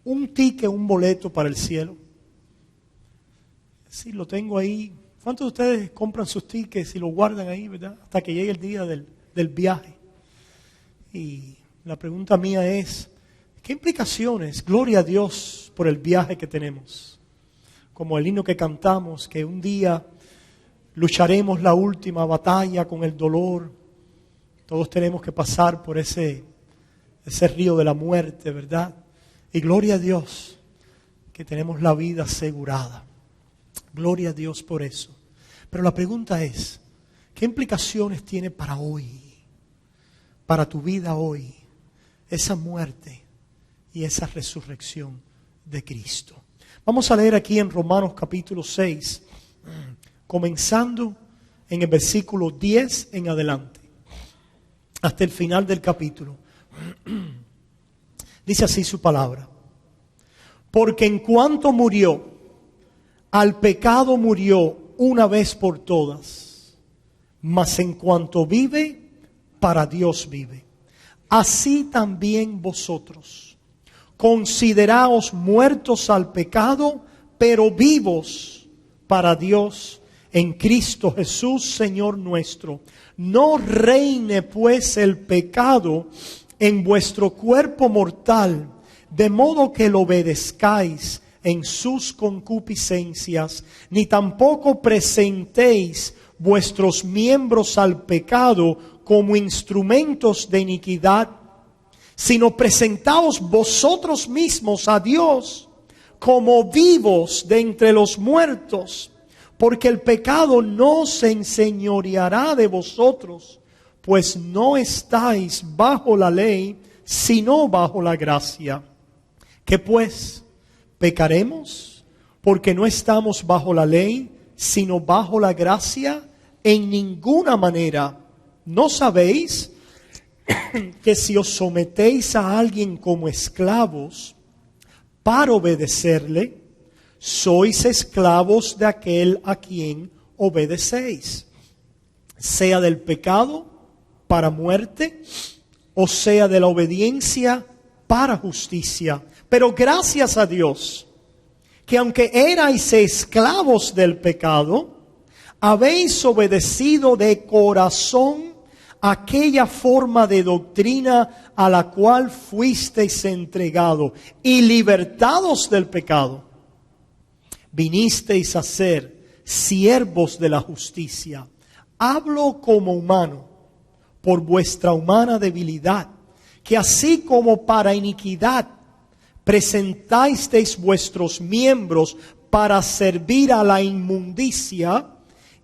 un ticket, un boleto para el cielo. Sí, lo tengo ahí. ¿Cuántos de ustedes compran sus tickets y los guardan ahí, verdad? Hasta que llegue el día del viaje. Y la pregunta mía es, ¿qué implicaciones? Gloria a Dios por el viaje que tenemos. Como el himno que cantamos, que un día lucharemos la última batalla con el dolor. Todos tenemos que pasar por ese río de la muerte, ¿verdad? Y gloria a Dios que tenemos la vida asegurada. Gloria a Dios por eso. Pero la pregunta es, ¿qué implicaciones tiene para hoy? Para tu vida hoy, esa muerte y esa resurrección de Cristo. Vamos a leer aquí en Romanos capítulo 6, comenzando en el versículo 10 en adelante, hasta el final del capítulo. Dice así su palabra. Porque en cuanto murió, al pecado murió una vez por todas, mas en cuanto vive, para Dios vive. Así también vosotros, consideraos muertos al pecado, pero vivos para Dios en Cristo Jesús, Señor nuestro. No reine pues el pecado en vuestro cuerpo mortal, de modo que lo obedezcáis en sus concupiscencias, ni tampoco presentéis vuestros miembros al pecado como instrumentos de iniquidad, sino presentaos vosotros mismos a Dios como vivos de entre los muertos, porque el pecado no se enseñoreará de vosotros, pues no estáis bajo la ley, sino bajo la gracia. ¿Qué pues? ¿Pecaremos porque no estamos bajo la ley, sino bajo la gracia? En ninguna manera. ¿No sabéis que si os sometéis a alguien como esclavos para obedecerle, sois esclavos de aquel a quien obedecéis? Sea del pecado para muerte, o sea de la obediencia para justicia. Pero gracias a Dios, que aunque erais esclavos del pecado, habéis obedecido de corazón aquella forma de doctrina a la cual fuisteis entregados, y libertados del pecado, vinisteis a ser siervos de la justicia. Hablo como humano, por vuestra humana debilidad, que así como para iniquidad presentasteis vuestros miembros para servir a la inmundicia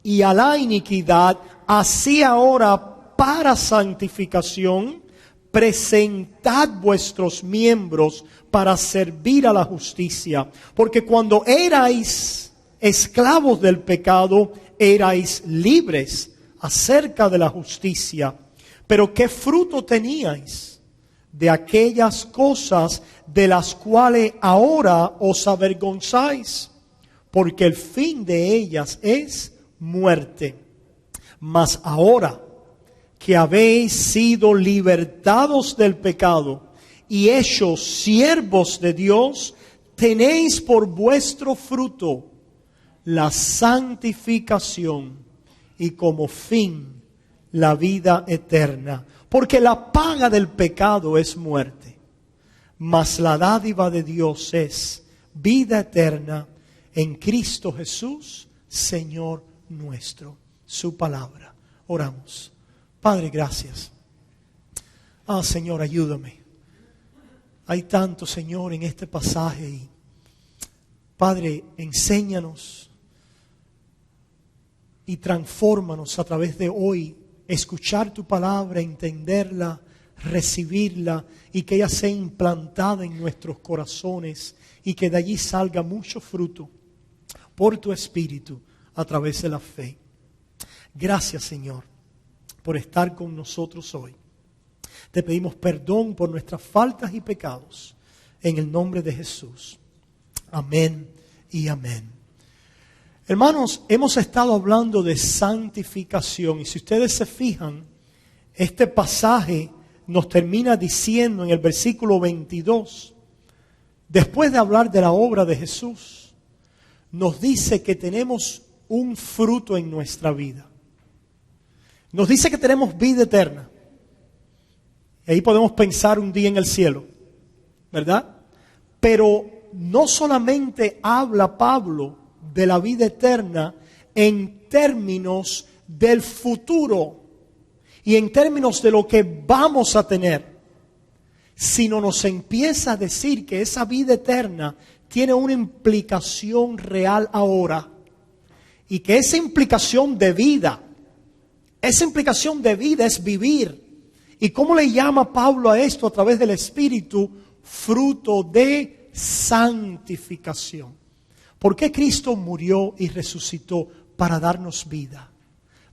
y a la iniquidad, así ahora para santificación, presentad vuestros miembros para servir a la justicia. Porque cuando erais esclavos del pecado, erais libres acerca de la justicia. Pero ¿qué fruto teníais de aquellas cosas de las cuales ahora os avergonzáis? Porque el fin de ellas es muerte. Mas ahora que habéis sido libertados del pecado y hechos siervos de Dios, tenéis por vuestro fruto la santificación y como fin la vida eterna. Porque la paga del pecado es muerte, mas la dádiva de Dios es vida eterna en Cristo Jesús, Señor nuestro. Su palabra. Oramos. Padre, gracias. Señor, ayúdame. Hay tanto, Señor, en este pasaje. Y, Padre, enséñanos y transfórmanos a través de hoy. Escuchar tu palabra, entenderla, recibirla y que ella sea implantada en nuestros corazones y que de allí salga mucho fruto por tu Espíritu a través de la fe. Gracias, Señor, por estar con nosotros hoy. Te pedimos perdón por nuestras faltas y pecados en el nombre de Jesús. Amén y amén. Hermanos, hemos estado hablando de santificación y si ustedes se fijan, este pasaje nos termina diciendo en el versículo 22, después de hablar de la obra de Jesús, nos dice que tenemos un fruto en nuestra vida. Nos dice que tenemos vida eterna. Y ahí podemos pensar un día en el cielo, ¿verdad? Pero no solamente habla Pablo de la vida eterna en términos del futuro y en términos de lo que vamos a tener, sino nos empieza a decir que esa vida eterna tiene una implicación real ahora, y que esa implicación de vida es vivir. ¿Y cómo le llama Pablo a esto a través del Espíritu? Fruto de santificación. ¿Por qué Cristo murió y resucitó? Para darnos vida.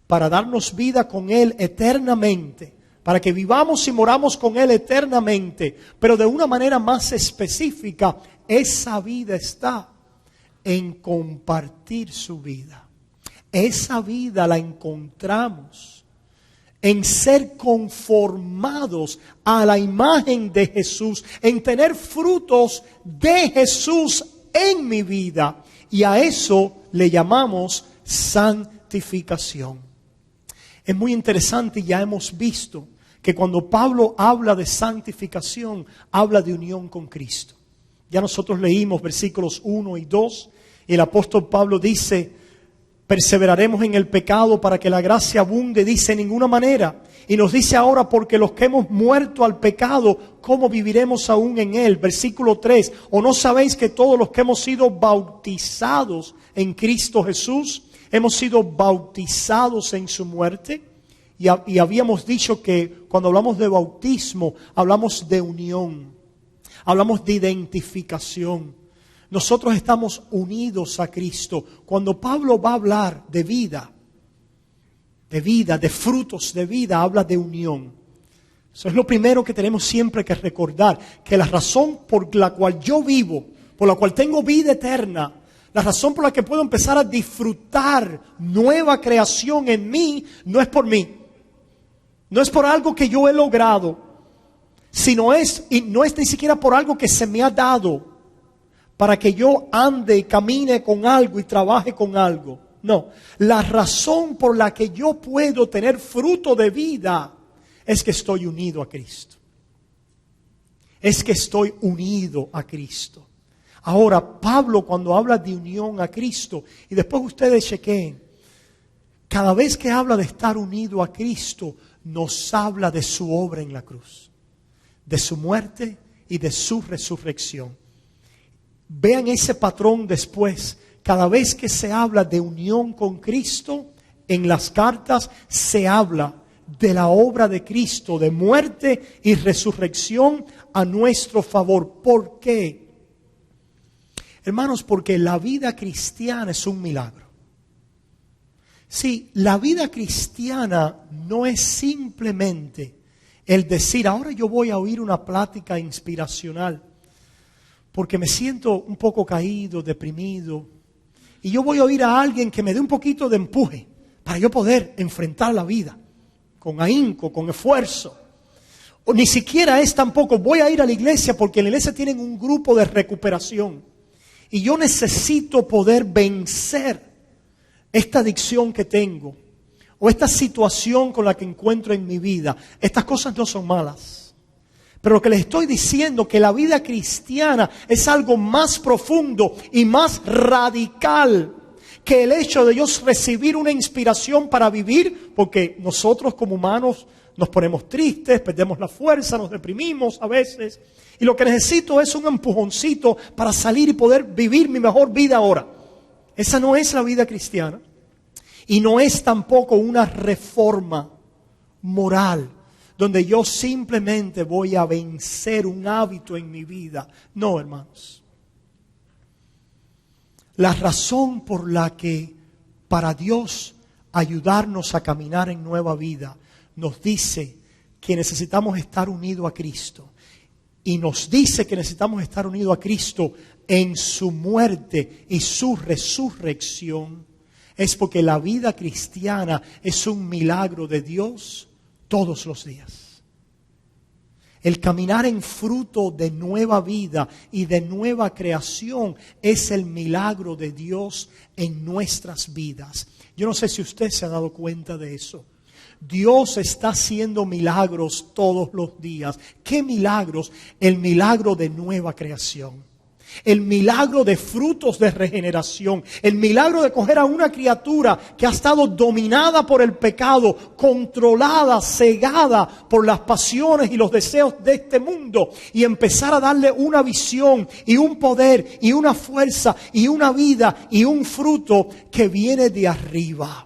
Para darnos vida con Él eternamente. Para que vivamos y moramos con Él eternamente. Pero de una manera más específica, esa vida está en compartir su vida. Esa vida la encontramos en ser conformados a la imagen de Jesús, en tener frutos de Jesús en mi vida. Y a eso le llamamos santificación. Es muy interesante, ya hemos visto que cuando Pablo habla de santificación, habla de unión con Cristo. Ya nosotros leímos versículos 1 y 2, y el apóstol Pablo dice: perseveraremos en el pecado para que la gracia abunde. Dice: en ninguna manera. Y nos dice ahora: porque los que hemos muerto al pecado, ¿cómo viviremos aún en él? Versículo 3. ¿O no sabéis que todos los que hemos sido bautizados en Cristo Jesús, hemos sido bautizados en su muerte? Y habíamos dicho que cuando hablamos de bautismo, hablamos de unión, hablamos de identificación. Nosotros estamos unidos a Cristo. Cuando Pablo va a hablar de vida, de frutos de vida, habla de unión. Eso es lo primero que tenemos siempre que recordar, que la razón por la cual yo vivo, por la cual tengo vida eterna, la razón por la que puedo empezar a disfrutar nueva creación en mí, no es por mí, no es por algo que yo he logrado, y no es ni siquiera por algo que se me ha dado, para que yo ande y camine con algo y trabaje con algo. No, la razón por la que yo puedo tener fruto de vida es que estoy unido a Cristo. Es que estoy unido a Cristo. Ahora, Pablo, cuando habla de unión a Cristo, y después ustedes chequeen, cada vez que habla de estar unido a Cristo, nos habla de su obra en la cruz, de su muerte y de su resurrección. Vean ese patrón después. Cada vez que se habla de unión con Cristo, en las cartas se habla de la obra de Cristo, de muerte y resurrección a nuestro favor. ¿Por qué? Hermanos, porque la vida cristiana es un milagro. Sí, la vida cristiana no es simplemente el decir: ahora yo voy a oír una plática inspiracional, porque me siento un poco caído, deprimido, y yo voy a oír a alguien que me dé un poquito de empuje para yo poder enfrentar la vida con ahínco, con esfuerzo. O ni siquiera es tampoco: voy a ir a la iglesia porque en la iglesia tienen un grupo de recuperación y yo necesito poder vencer esta adicción que tengo o esta situación con la que encuentro en mi vida. Estas cosas no son malas. Pero lo que les estoy diciendo, que la vida cristiana es algo más profundo y más radical que el hecho de yo recibir una inspiración para vivir, porque nosotros como humanos nos ponemos tristes, perdemos la fuerza, nos deprimimos a veces, y lo que necesito es un empujoncito para salir y poder vivir mi mejor vida ahora. Esa no es la vida cristiana, y no es tampoco una reforma moral donde yo simplemente voy a vencer un hábito en mi vida. No, hermanos. La razón por la que para Dios ayudarnos a caminar en nueva vida nos dice que necesitamos estar unidos a Cristo. Y nos dice que necesitamos estar unidos a Cristo en su muerte y su resurrección. Es porque la vida cristiana es un milagro de Dios todos los días. El caminar en fruto de nueva vida y de nueva creación es el milagro de Dios en nuestras vidas. Yo no sé si usted se ha dado cuenta de eso. Dios está haciendo milagros todos los días. ¿Qué milagros? El milagro de nueva creación. El milagro de frutos de regeneración. El milagro de coger a una criatura que ha estado dominada por el pecado, controlada, cegada por las pasiones y los deseos de este mundo, y empezar a darle una visión y un poder y una fuerza y una vida y un fruto que viene de arriba.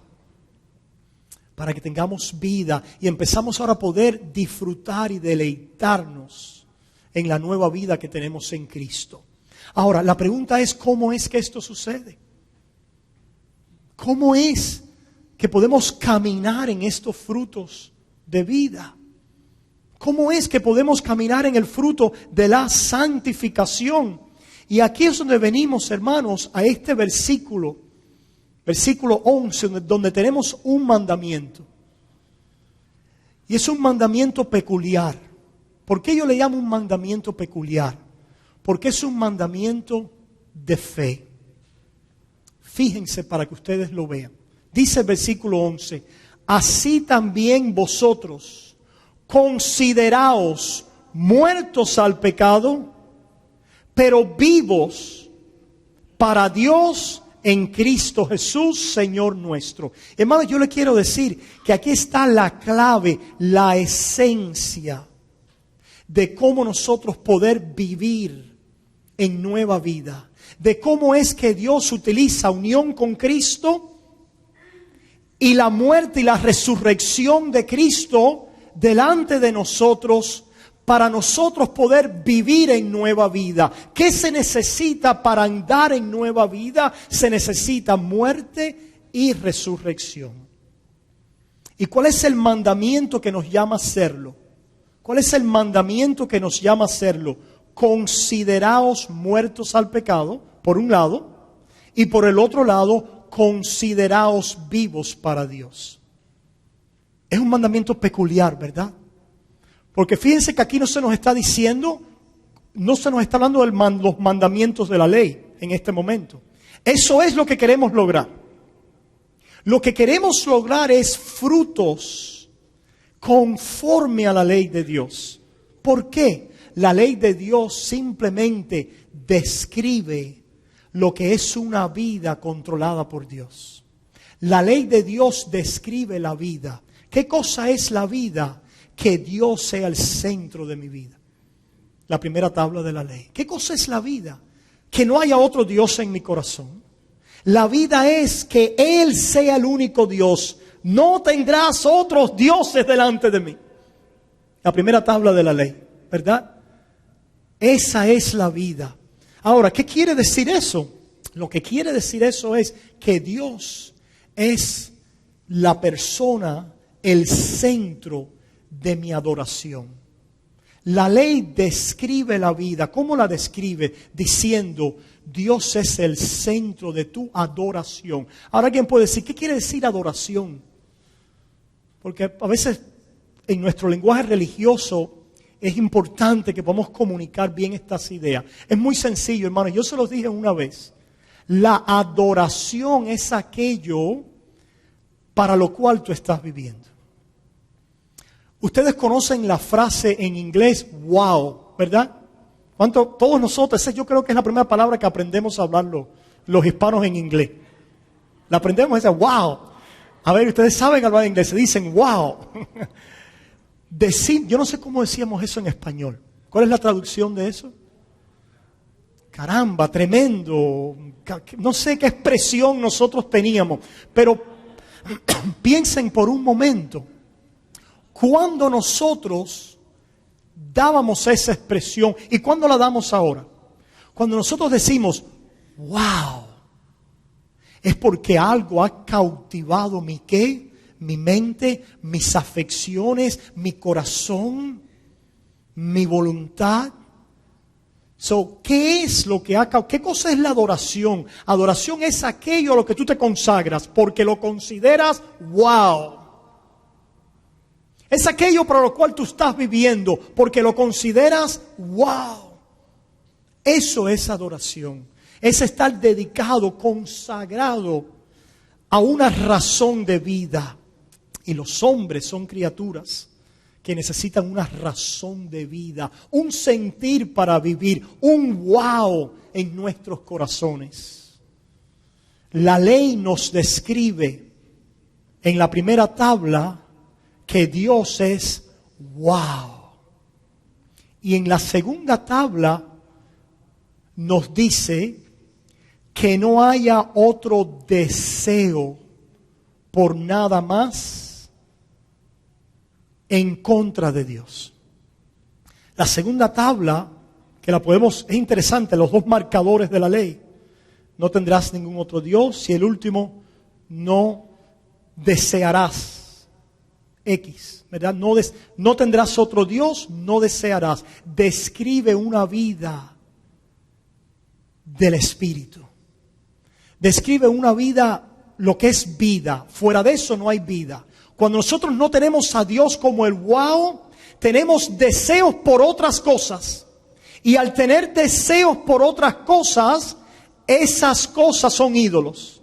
Para que tengamos vida y empezamos ahora a poder disfrutar y deleitarnos en la nueva vida que tenemos en Cristo. Ahora, la pregunta es, ¿cómo es que esto sucede? ¿Cómo es que podemos caminar en estos frutos de vida? ¿Cómo es que podemos caminar en el fruto de la santificación? Y aquí es donde venimos, hermanos, a este versículo 11, donde tenemos un mandamiento. Y es un mandamiento peculiar. ¿Por qué yo le llamo un mandamiento peculiar? Porque es un mandamiento de fe. Fíjense para que ustedes lo vean. Dice el versículo 11, así también vosotros consideraos muertos al pecado, pero vivos para Dios en Cristo Jesús, Señor nuestro. Hermanos, yo le quiero decir que aquí está la clave, la esencia de cómo nosotros poder vivir en nueva vida, de cómo es que Dios utiliza unión con Cristo y la muerte y la resurrección de Cristo delante de nosotros para nosotros poder vivir en nueva vida. ¿Qué se necesita para andar en nueva vida? Se necesita muerte y resurrección. ¿Y cuál es el mandamiento que nos llama a hacerlo? ¿Cuál es el mandamiento que nos llama a hacerlo? Consideraos muertos al pecado, por un lado, y por el otro lado, consideraos vivos para Dios. Es un mandamiento peculiar, ¿verdad? Porque fíjense que aquí no se nos está diciendo, no se nos está hablando de los mandamientos de la ley en este momento. Eso es lo que queremos lograr. Lo que queremos lograr es frutos conforme a la ley de Dios. ¿Por qué? La ley de Dios simplemente describe lo que es una vida controlada por Dios. La ley de Dios describe la vida. ¿Qué cosa es la vida? Que Dios sea el centro de mi vida. La primera tabla de la ley. ¿Qué cosa es la vida? Que no haya otro Dios en mi corazón. La vida es que Él sea el único Dios. No tendrás otros dioses delante de mí. La primera tabla de la ley, ¿verdad? Esa es la vida. Ahora, ¿qué quiere decir eso? Lo que quiere decir eso es que Dios es la persona, el centro de mi adoración. La ley describe la vida. ¿Cómo la describe? Diciendo, Dios es el centro de tu adoración. Ahora alguien puede decir, ¿qué quiere decir adoración? Porque a veces en nuestro lenguaje religioso es importante que podamos comunicar bien estas ideas. Es muy sencillo, hermanos. Yo se los dije una vez. La adoración es aquello para lo cual tú estás viviendo. Ustedes conocen la frase en inglés, wow, ¿verdad? Todos nosotros, yo creo que es la primera palabra que aprendemos a hablar los hispanos en inglés. La aprendemos, es wow. A ver, ustedes saben hablar inglés, se dicen wow. Yo no sé cómo decíamos eso en español. ¿Cuál es la traducción de eso? Caramba, tremendo. No sé qué expresión nosotros teníamos. Pero piensen por un momento. Cuando nosotros dábamos esa expresión, ¿y cuándo la damos ahora? Cuando nosotros decimos, wow, es porque algo ha cautivado mi ¿qué? Mi mente, mis afecciones, mi corazón, mi voluntad. ¿Qué es lo que qué cosa es la adoración? Adoración es aquello a lo que tú te consagras porque lo consideras wow. Es aquello para lo cual tú estás viviendo porque lo consideras wow. Eso es adoración. Es estar dedicado, consagrado a una razón de vida. Y los hombres son criaturas que necesitan una razón de vida, un sentir para vivir, un wow en nuestros corazones. La ley nos describe en la primera tabla que Dios es wow. Y en la segunda tabla nos dice que no haya otro deseo por nada más en contra de Dios. La segunda tabla, que la podemos, es interesante, los dos marcadores de la ley. No tendrás ningún otro Dios, y el último, no desearás. X, ¿verdad? No tendrás otro Dios, no desearás. Describe una vida del Espíritu. Describe una vida, lo que es vida. Fuera de eso no hay vida. Cuando nosotros no tenemos a Dios como el wow, tenemos deseos por otras cosas. Y al tener deseos por otras cosas, esas cosas son ídolos.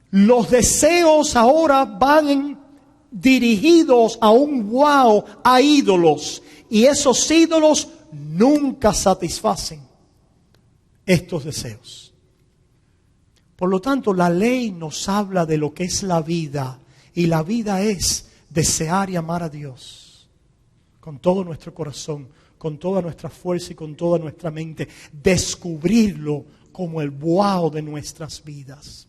Los deseos ahora van dirigidos a un wow, a ídolos. Y esos ídolos nunca satisfacen estos deseos. Por lo tanto, la ley nos habla de lo que es la vida. Y la vida es desear y amar a Dios con todo nuestro corazón, con toda nuestra fuerza y con toda nuestra mente. Descubrirlo como el wow de nuestras vidas.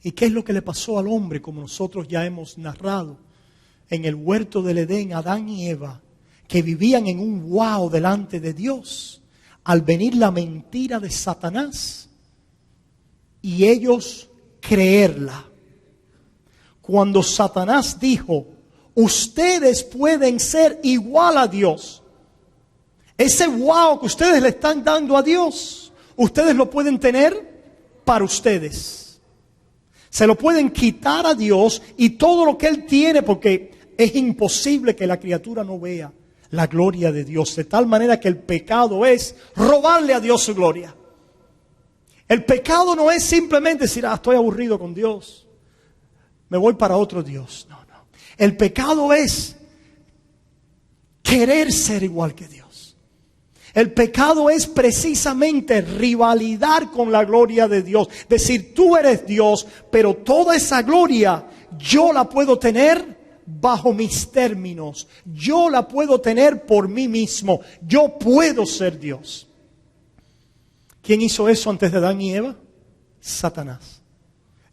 ¿Y qué es lo que le pasó al hombre, como nosotros ya hemos narrado? En el huerto del Edén, Adán y Eva, que vivían en un wow delante de Dios, al venir la mentira de Satanás y ellos creerla. Cuando Satanás dijo, ustedes pueden ser igual a Dios. Ese wow que ustedes le están dando a Dios, ustedes lo pueden tener para ustedes. Se lo pueden quitar a Dios y todo lo que Él tiene, porque es imposible que la criatura no vea la gloria de Dios. De tal manera que el pecado es robarle a Dios su gloria. El pecado no es simplemente decir, estoy aburrido con Dios, me voy para otro Dios. No. El pecado es querer ser igual que Dios. El pecado es precisamente rivalidad con la gloria de Dios. Decir, tú eres Dios, pero toda esa gloria yo la puedo tener bajo mis términos. Yo la puedo tener por mí mismo. Yo puedo ser Dios. ¿Quién hizo eso antes de Adán y Eva? Satanás.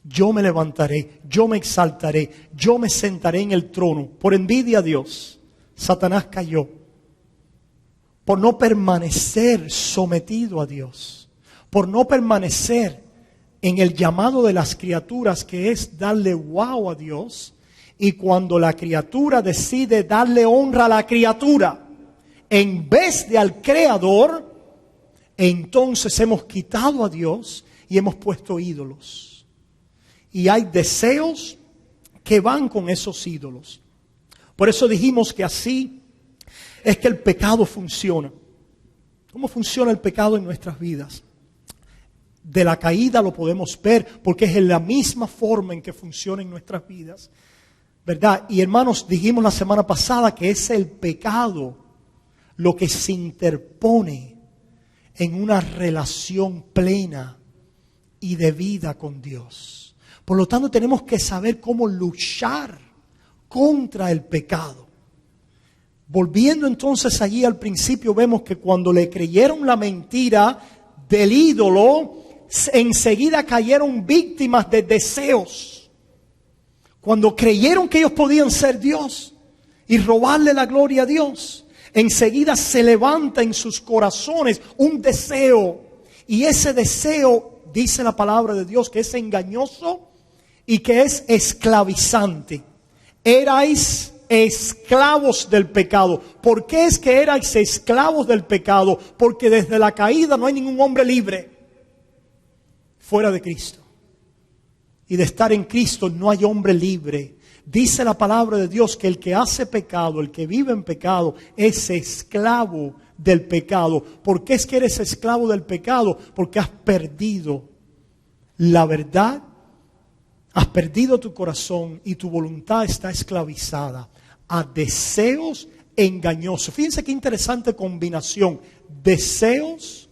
Yo me levantaré, yo me exaltaré, yo me sentaré en el trono. Por envidia a Dios, Satanás cayó. Por no permanecer sometido a Dios. Por no permanecer en el llamado de las criaturas, que es darle wow a Dios. Y cuando la criatura decide darle honra a la criatura en vez de al Creador, entonces hemos quitado a Dios y hemos puesto ídolos. Y hay deseos que van con esos ídolos. Por eso dijimos que así es que el pecado funciona. ¿Cómo funciona el pecado en nuestras vidas? De la caída lo podemos ver, porque es en la misma forma en que funciona en nuestras vidas, ¿verdad? Y hermanos, dijimos la semana pasada que es el pecado lo que se interpone en una relación plena y de vida con Dios. Por lo tanto, tenemos que saber cómo luchar contra el pecado. Volviendo entonces allí al principio, vemos que cuando le creyeron la mentira del ídolo, enseguida cayeron víctimas de deseos. Cuando creyeron que ellos podían ser Dios y robarle la gloria a Dios, enseguida se levanta en sus corazones un deseo. Y ese deseo, dice la palabra de Dios, que es engañoso y que es esclavizante. Erais esclavos del pecado. ¿Por qué es que erais esclavos del pecado? Porque desde la caída no hay ningún hombre libre fuera de Cristo. Y de estar en Cristo no hay hombre libre. Dice la palabra de Dios que el que hace pecado, el que vive en pecado, es esclavo del pecado. ¿Por qué es que eres esclavo del pecado? Porque has perdido la verdad, has perdido tu corazón y tu voluntad está esclavizada a deseos engañosos. Fíjense qué interesante combinación. Deseos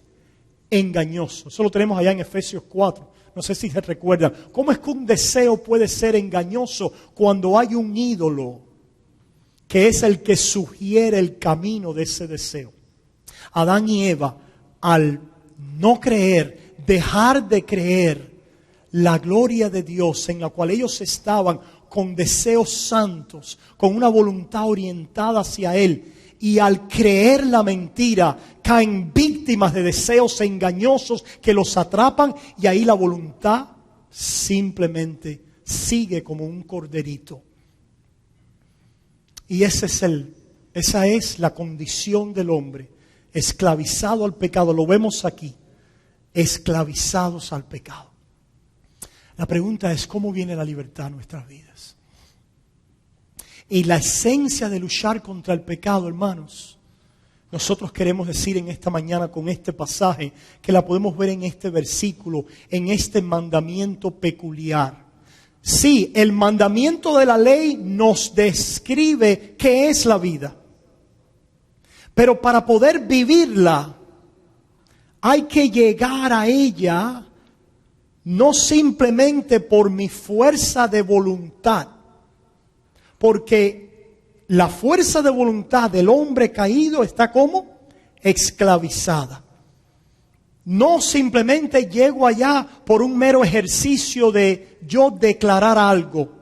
engañosos. Eso lo tenemos allá en Efesios 4. No sé si se recuerdan. ¿Cómo es que un deseo puede ser engañoso cuando hay un ídolo que es el que sugiere el camino de ese deseo? Adán y Eva, al no creer, dejar de creer la gloria de Dios en la cual ellos estaban con deseos santos, con una voluntad orientada hacia Él, y al creer la mentira caen víctimas de deseos engañosos que los atrapan, y ahí la voluntad simplemente sigue como un corderito. Y esa es la condición del hombre, esclavizado al pecado. Lo vemos aquí, esclavizados al pecado. La pregunta es, ¿cómo viene la libertad a nuestras vidas? Y la esencia de luchar contra el pecado, hermanos, nosotros queremos decir en esta mañana con este pasaje, que la podemos ver en este versículo, en este mandamiento peculiar. Sí, el mandamiento de la ley nos describe qué es la vida. Pero para poder vivirla, hay que llegar a ella no simplemente por mi fuerza de voluntad, porque la fuerza de voluntad del hombre caído está como esclavizada. No simplemente llego allá por un mero ejercicio de yo declarar algo,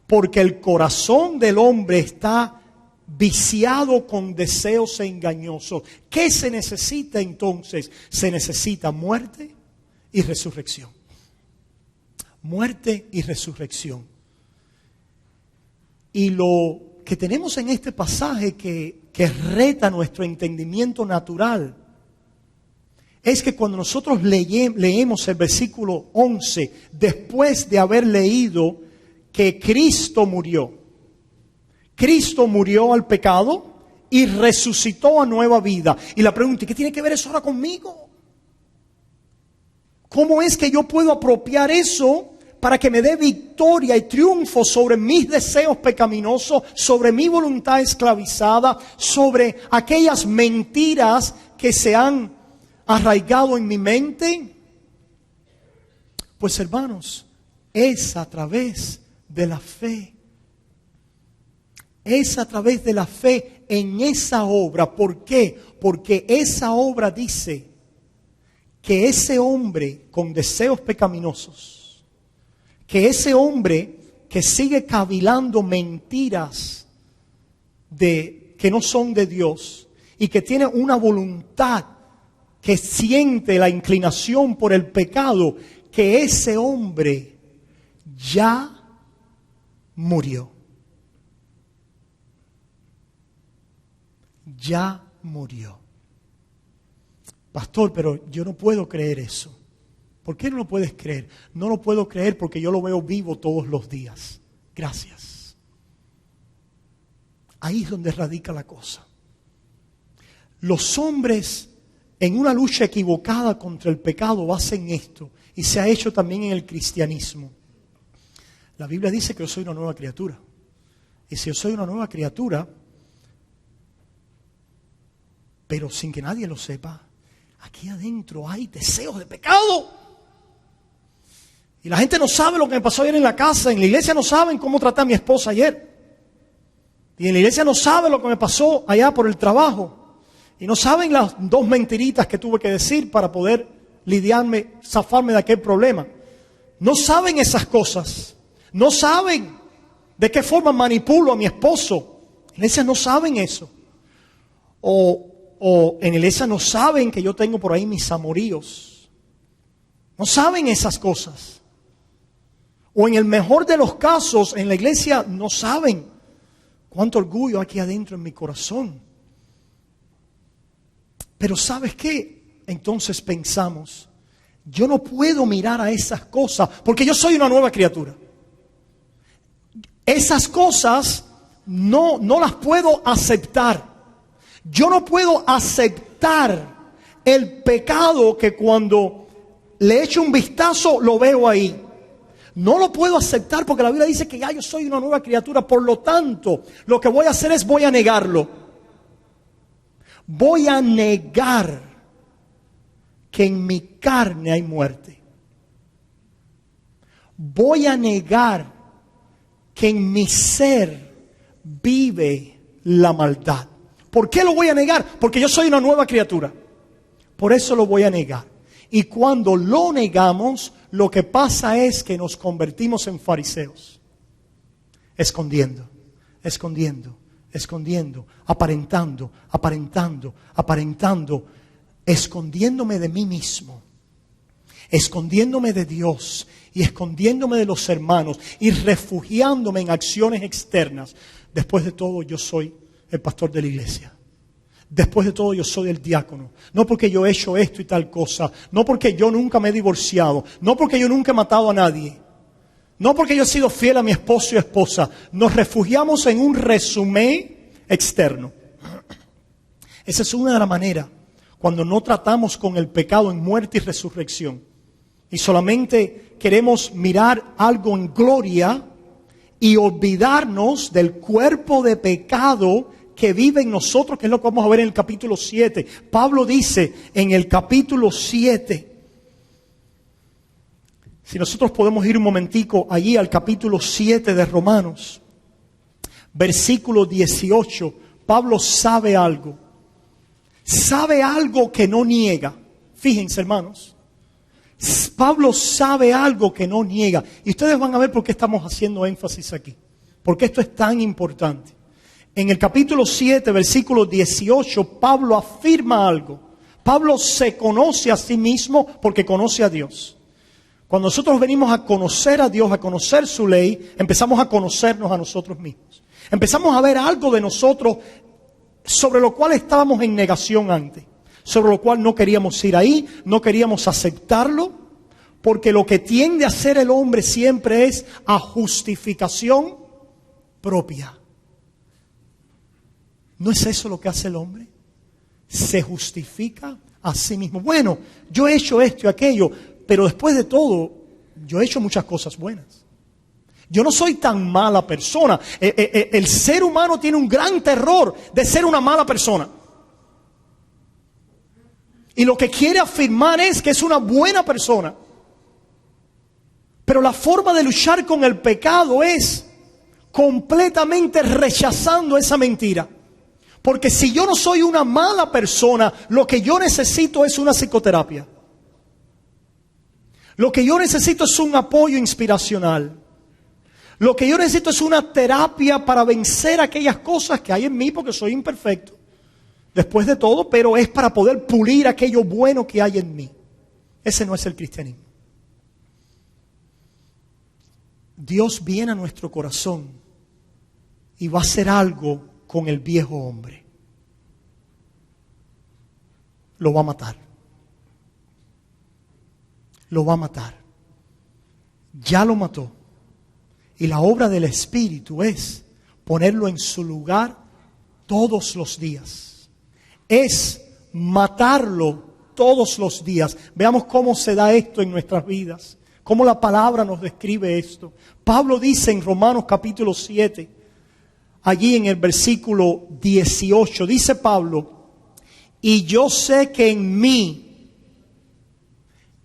porque el corazón del hombre está viciado con deseos engañosos. ¿Qué se necesita entonces? Se necesita muerte y resurrección. Muerte y resurrección. Y lo que tenemos en este pasaje que reta nuestro entendimiento natural es que cuando nosotros leemos el versículo 11, después de haber leído que Cristo murió al pecado y resucitó a nueva vida. Y la pregunta, ¿qué tiene que ver eso ahora conmigo? ¿Cómo es que yo puedo apropiar eso para que me dé victoria y triunfo sobre mis deseos pecaminosos, sobre mi voluntad esclavizada, sobre aquellas mentiras que se han arraigado en mi mente? Pues hermanos, es a través de la fe. Es a través de la fe en esa obra. ¿Por qué? Porque esa obra dice que ese hombre con deseos pecaminosos, que ese hombre que sigue cavilando mentiras que no son de Dios y que tiene una voluntad que siente la inclinación por el pecado, que ese hombre ya murió. Ya murió. Pastor, pero yo no puedo creer eso. ¿Por qué no lo puedes creer? No lo puedo creer porque yo lo veo vivo todos los días. Gracias. Ahí es donde radica la cosa. Los hombres en una lucha equivocada contra el pecado hacen esto. Y se ha hecho también en el cristianismo. La Biblia dice que yo soy una nueva criatura. Y si yo soy una nueva criatura, pero sin que nadie lo sepa, aquí adentro hay deseos de pecado. Y la gente no sabe lo que me pasó ayer en la casa. En la iglesia no saben cómo traté a mi esposa ayer. Y en la iglesia no saben lo que me pasó allá por el trabajo. Y no saben las 2 mentiritas que tuve que decir para poder zafarme de aquel problema. No saben esas cosas. No saben de qué forma manipulo a mi esposo. En la iglesia no saben eso. O en la iglesia no saben que yo tengo por ahí mis amoríos. No saben esas cosas. O en el mejor de los casos, en la iglesia no saben cuánto orgullo hay aquí adentro en mi corazón. Pero ¿sabes qué? Entonces pensamos, yo no puedo mirar a esas cosas porque yo soy una nueva criatura. esas cosas no las puedo aceptar. Yo no puedo aceptar el pecado que cuando le echo un vistazo lo veo ahí. No lo puedo aceptar porque la Biblia dice que ya yo soy una nueva criatura. Por lo tanto, lo que voy a hacer es voy a negarlo. Voy a negar que en mi carne hay muerte. Voy a negar que en mi ser vive la maldad. ¿Por qué lo voy a negar? Porque yo soy una nueva criatura. Por eso lo voy a negar. Y cuando lo negamos, lo que pasa es que nos convertimos en fariseos. Escondiendo, aparentando, escondiéndome de mí mismo, escondiéndome de Dios y escondiéndome de los hermanos y refugiándome en acciones externas. Después de todo, yo soy el pastor de la iglesia. Después de todo, yo soy el diácono. No porque yo he hecho esto y tal cosa. No porque yo nunca me he divorciado. No porque yo nunca he matado a nadie. No porque yo he sido fiel a mi esposo y esposa. Nos refugiamos en un resumen externo. Esa es una de las maneras cuando no tratamos con el pecado en muerte y resurrección. Y solamente queremos mirar algo en gloria y olvidarnos del cuerpo de pecado que vive en nosotros, que es lo que vamos a ver en el capítulo 7. Pablo dice en el capítulo 7, si nosotros podemos ir un momentico allí al capítulo 7 de Romanos, versículo 18, Pablo sabe algo que no niega. Fíjense, hermanos, Pablo sabe algo que no niega. Y ustedes van a ver por qué estamos haciendo énfasis aquí, porque esto es tan importante. En el capítulo 7, versículo 18, Pablo afirma algo. Pablo se conoce a sí mismo porque conoce a Dios. Cuando nosotros venimos a conocer a Dios, a conocer su ley, empezamos a conocernos a nosotros mismos. Empezamos a ver algo de nosotros sobre lo cual estábamos en negación antes. Sobre lo cual no queríamos ir ahí, no queríamos aceptarlo. Porque lo que tiende a hacer el hombre siempre es a justificación propia. ¿No es eso lo que hace el hombre? Se justifica a sí mismo. Bueno, yo he hecho esto y aquello, pero después de todo, yo he hecho muchas cosas buenas. Yo no soy tan mala persona. El ser humano tiene un gran terror de ser una mala persona. Y lo que quiere afirmar es que es una buena persona. Pero la forma de luchar con el pecado es completamente rechazando esa mentira. Porque si yo no soy una mala persona, lo que yo necesito es una psicoterapia. Lo que yo necesito es un apoyo inspiracional. Lo que yo necesito es una terapia para vencer aquellas cosas que hay en mí, porque soy imperfecto. Después de todo, pero es para poder pulir aquello bueno que hay en mí. Ese no es el cristianismo. Dios viene a nuestro corazón y va a hacer algo con el viejo hombre. Lo va a matar. Lo va a matar. Ya lo mató. Y la obra del Espíritu es ponerlo en su lugar todos los días. Es matarlo todos los días. Veamos cómo se da esto en nuestras vidas. Cómo la palabra nos describe esto. Pablo dice en Romanos capítulo 7, allí en el versículo 18, dice Pablo: y yo sé que en mí,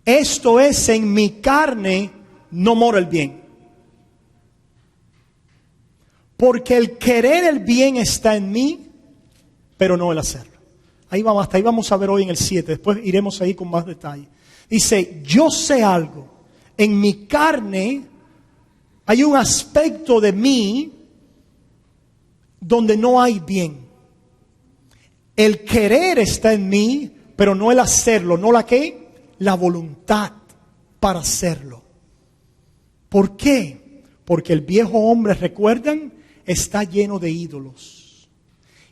esto es, en mi carne, no mora el bien. Porque el querer el bien está en mí, pero no el hacerlo. Ahí vamos, hasta ahí vamos a ver hoy en el 7, después iremos ahí con más detalle. Dice, yo sé algo, en mi carne hay un aspecto de mí donde no hay bien. El querer está en mí, pero no el hacerlo. ¿No la qué? La voluntad para hacerlo. ¿Por qué? Porque el viejo hombre, recuerdan, está lleno de ídolos.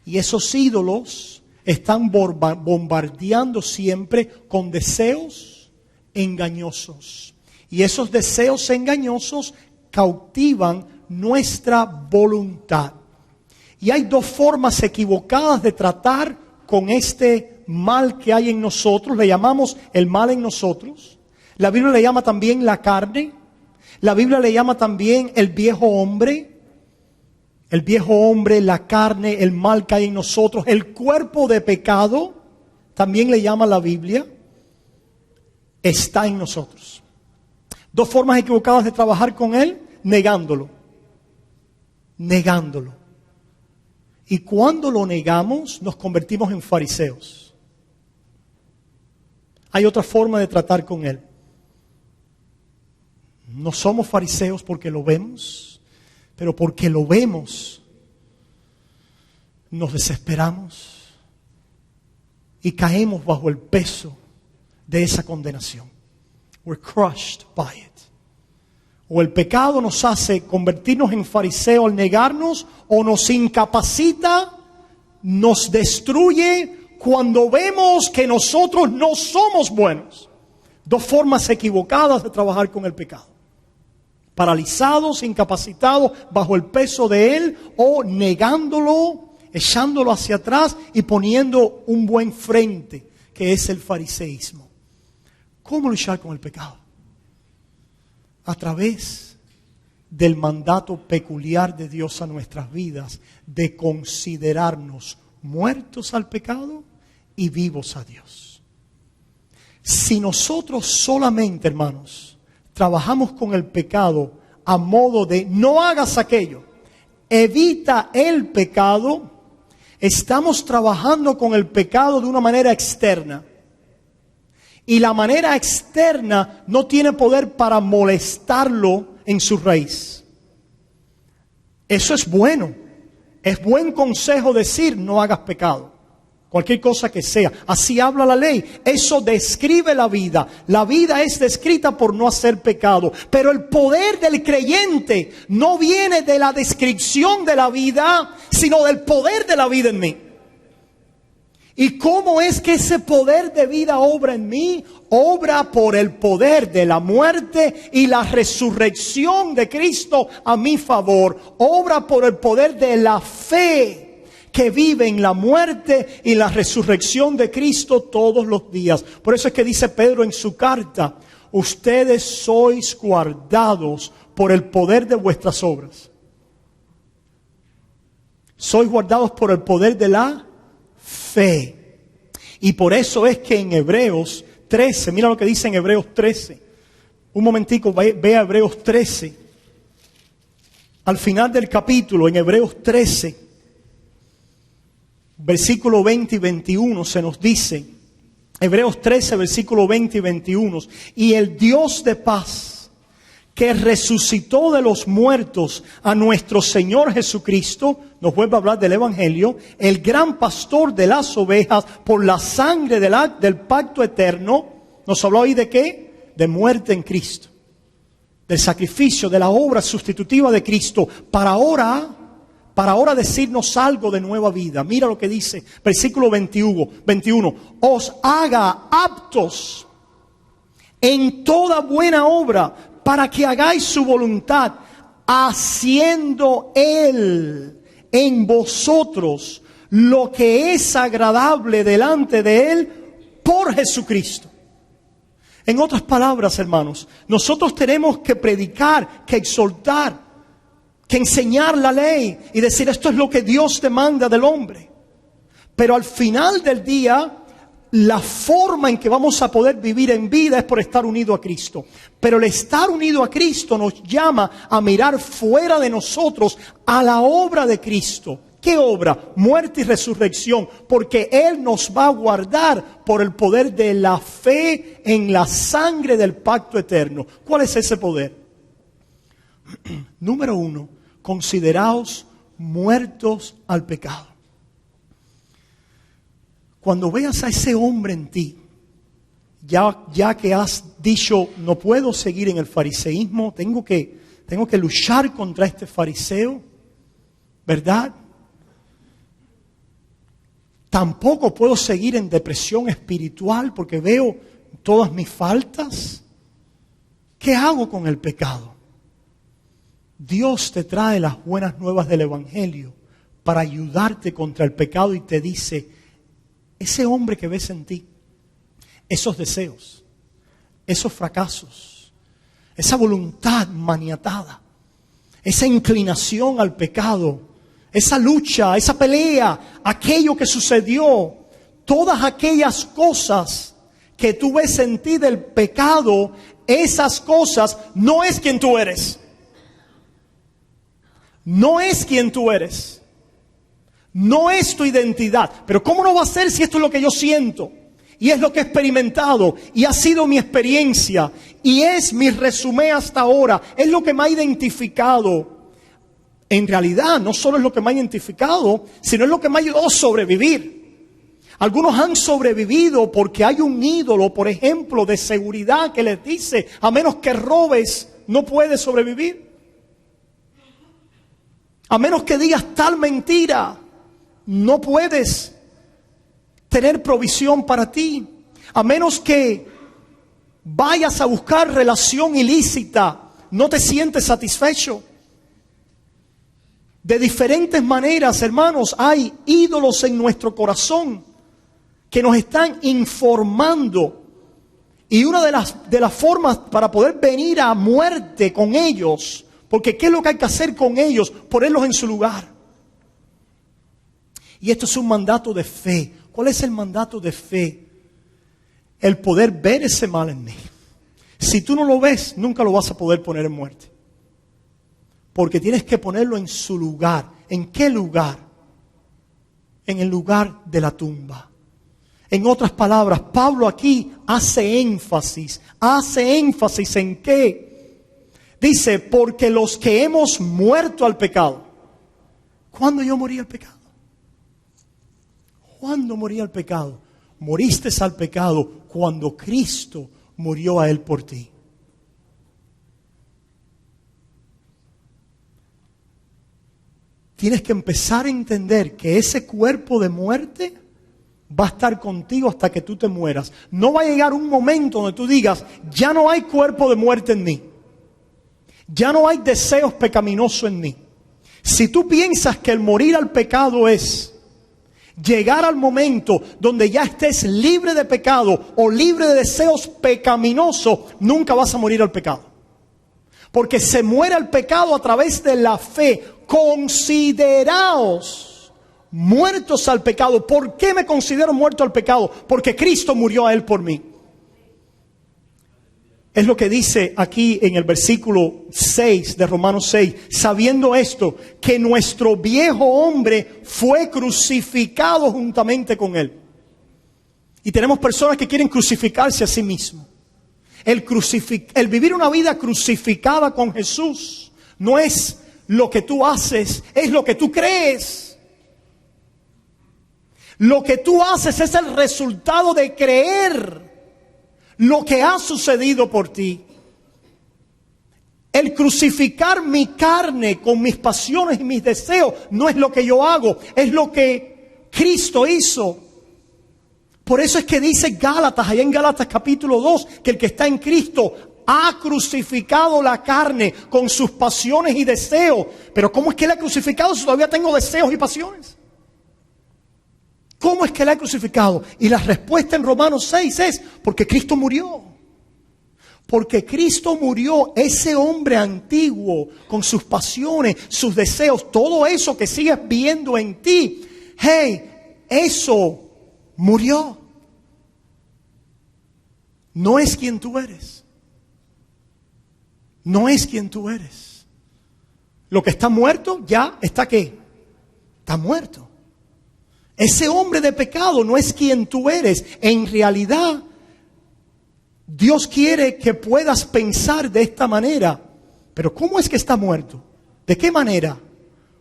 Y esos ídolos están bombardeando siempre con deseos engañosos. Y esos deseos engañosos cautivan nuestra voluntad. Y hay dos formas equivocadas de tratar con este mal que hay en nosotros. Le llamamos el mal en nosotros. La Biblia le llama también la carne. La Biblia le llama también el viejo hombre. El viejo hombre, la carne, el mal que hay en nosotros. El cuerpo de pecado, también le llama la Biblia, está en nosotros. Dos formas equivocadas de trabajar con él: negándolo. Negándolo. Y cuando lo negamos, nos convertimos en fariseos. Hay otra forma de tratar con él. No somos fariseos porque lo vemos, pero porque lo vemos, nos desesperamos y caemos bajo el peso de esa condenación. We're crushed by it. O el pecado nos hace convertirnos en fariseos al negarnos, o nos incapacita, nos destruye cuando vemos que nosotros no somos buenos. Dos formas equivocadas de trabajar con el pecado: paralizados, incapacitados bajo el peso de él, o negándolo, echándolo hacia atrás y poniendo un buen frente, que es el fariseísmo. ¿Cómo luchar con el pecado? A través del mandato peculiar de Dios a nuestras vidas, de considerarnos muertos al pecado y vivos a Dios. Si nosotros solamente, hermanos, trabajamos con el pecado a modo de no hagas aquello, evita el pecado, estamos trabajando con el pecado de una manera externa. Y la manera externa no tiene poder para molestarlo en su raíz. Eso es bueno. Es buen consejo decir no hagas pecado. Cualquier cosa que sea. Así habla la ley. Eso describe la vida. La vida es descrita por no hacer pecado. Pero el poder del creyente no viene de la descripción de la vida, sino del poder de la vida en mí. ¿Y cómo es que ese poder de vida obra en mí? Obra por el poder de la muerte y la resurrección de Cristo a mi favor. Obra por el poder de la fe que vive en la muerte y la resurrección de Cristo todos los días. Por eso es que dice Pedro en su carta: ustedes sois guardados por el poder de vuestras obras. Sois guardados por el poder de la fe. Y por eso es que en Hebreos 13, mira lo que dice en Hebreos 13. Un momentico, ve a Hebreos 13. Al final del capítulo, en Hebreos 13, versículo 20 y 21, se nos dice, Hebreos 13, versículo 20 y 21, y el Dios de paz, que resucitó de los muertos a nuestro Señor Jesucristo, nos vuelve a hablar del Evangelio, el gran pastor de las ovejas, por la sangre del pacto eterno. ¿Nos habló ahí de qué? De muerte en Cristo, del sacrificio, de la obra sustitutiva de Cristo, para ahora decirnos algo de nueva vida. Mira lo que dice, versículo 21, os haga aptos en toda buena obra, para que hagáis su voluntad, haciendo Él en vosotros lo que es agradable delante de Él por Jesucristo. En otras palabras, hermanos, nosotros tenemos que predicar, que exhortar, que enseñar la ley y decir esto es lo que Dios demanda del hombre. Pero al final del día, la forma en que vamos a poder vivir en vida es por estar unido a Cristo. Pero el estar unido a Cristo nos llama a mirar fuera de nosotros a la obra de Cristo. ¿Qué obra? Muerte y resurrección. Porque Él nos va a guardar por el poder de la fe en la sangre del pacto eterno. ¿Cuál es ese poder? Número 1, consideraos muertos al pecado. Cuando veas a ese hombre en ti, ya que has dicho, no puedo seguir en el fariseísmo, tengo que luchar contra este fariseo, ¿verdad? Tampoco puedo seguir en depresión espiritual porque veo todas mis faltas. ¿Qué hago con el pecado? Dios te trae las buenas nuevas del Evangelio para ayudarte contra el pecado y te dice, ese hombre que ves en ti, esos deseos, esos fracasos, esa voluntad maniatada, esa inclinación al pecado, esa lucha, esa pelea, aquello que sucedió, todas aquellas cosas que tú ves en ti del pecado, esas cosas no es quien tú eres. No es quien tú eres. No es tu identidad. Pero ¿cómo no va a ser si esto es lo que yo siento? Y es lo que he experimentado. Y ha sido mi experiencia. Y es mi resumen hasta ahora. Es lo que me ha identificado. En realidad no solo es lo que me ha identificado, sino es lo que me ha ayudado a sobrevivir. Algunos han sobrevivido porque hay un ídolo, por ejemplo, de seguridad que les dice, a menos que robes, no puedes sobrevivir. A menos que digas tal mentira, no puedes tener provisión para ti. A menos que vayas a buscar relación ilícita, no te sientes satisfecho. De diferentes maneras, hermanos, hay ídolos en nuestro corazón que nos están informando. Y una de las formas para poder venir a muerte con ellos, porque ¿qué es lo que hay que hacer con ellos? Ponerlos en su lugar. Y esto es un mandato de fe. ¿Cuál es el mandato de fe? El poder ver ese mal en mí. Si tú no lo ves, nunca lo vas a poder poner en muerte. Porque tienes que ponerlo en su lugar. ¿En qué lugar? En el lugar de la tumba. En otras palabras, Pablo aquí hace énfasis. ¿Hace énfasis en qué? Dice, porque los que hemos muerto al pecado. ¿Cuándo yo morí al pecado? ¿Cuándo morí al pecado? Moriste al pecado cuando Cristo murió a él por ti. Tienes que empezar a entender que ese cuerpo de muerte va a estar contigo hasta que tú te mueras. No va a llegar un momento donde tú digas, ya no hay cuerpo de muerte en mí. Ya no hay deseos pecaminosos en mí. Si tú piensas que el morir al pecado es llegar al momento donde ya estés libre de pecado o libre de deseos pecaminosos, nunca vas a morir al pecado. Porque se muere al pecado a través de la fe. Consideraos muertos al pecado. ¿Por qué me considero muerto al pecado? Porque Cristo murió a él por mí. Es lo que dice aquí en el versículo 6 de Romanos 6. Sabiendo esto, que nuestro viejo hombre fue crucificado juntamente con él. Y tenemos personas que quieren crucificarse a sí mismos. El vivir una vida crucificada con Jesús no es lo que tú haces, es lo que tú crees. Lo que tú haces es el resultado de creer lo que ha sucedido por ti. El crucificar mi carne con mis pasiones y mis deseos no es lo que yo hago, es lo que Cristo hizo. Por eso es que dice Gálatas, allá en Gálatas capítulo 2, que el que está en Cristo ha crucificado la carne con sus pasiones y deseos. Pero ¿cómo es que Él ha crucificado si todavía tengo deseos y pasiones? ¿Cómo es que Él ha crucificado? Y la respuesta en Romanos 6 es, porque Cristo murió. Porque Cristo murió, ese hombre antiguo, con sus pasiones, sus deseos, todo eso que sigues viendo en ti. Hey, eso murió. No es quien tú eres. No es quien tú eres. Lo que está muerto ya está ¿qué? Está muerto. Ese hombre de pecado no es quien tú eres. En realidad, Dios quiere que puedas pensar de esta manera. Pero ¿cómo es que está muerto? ¿De qué manera?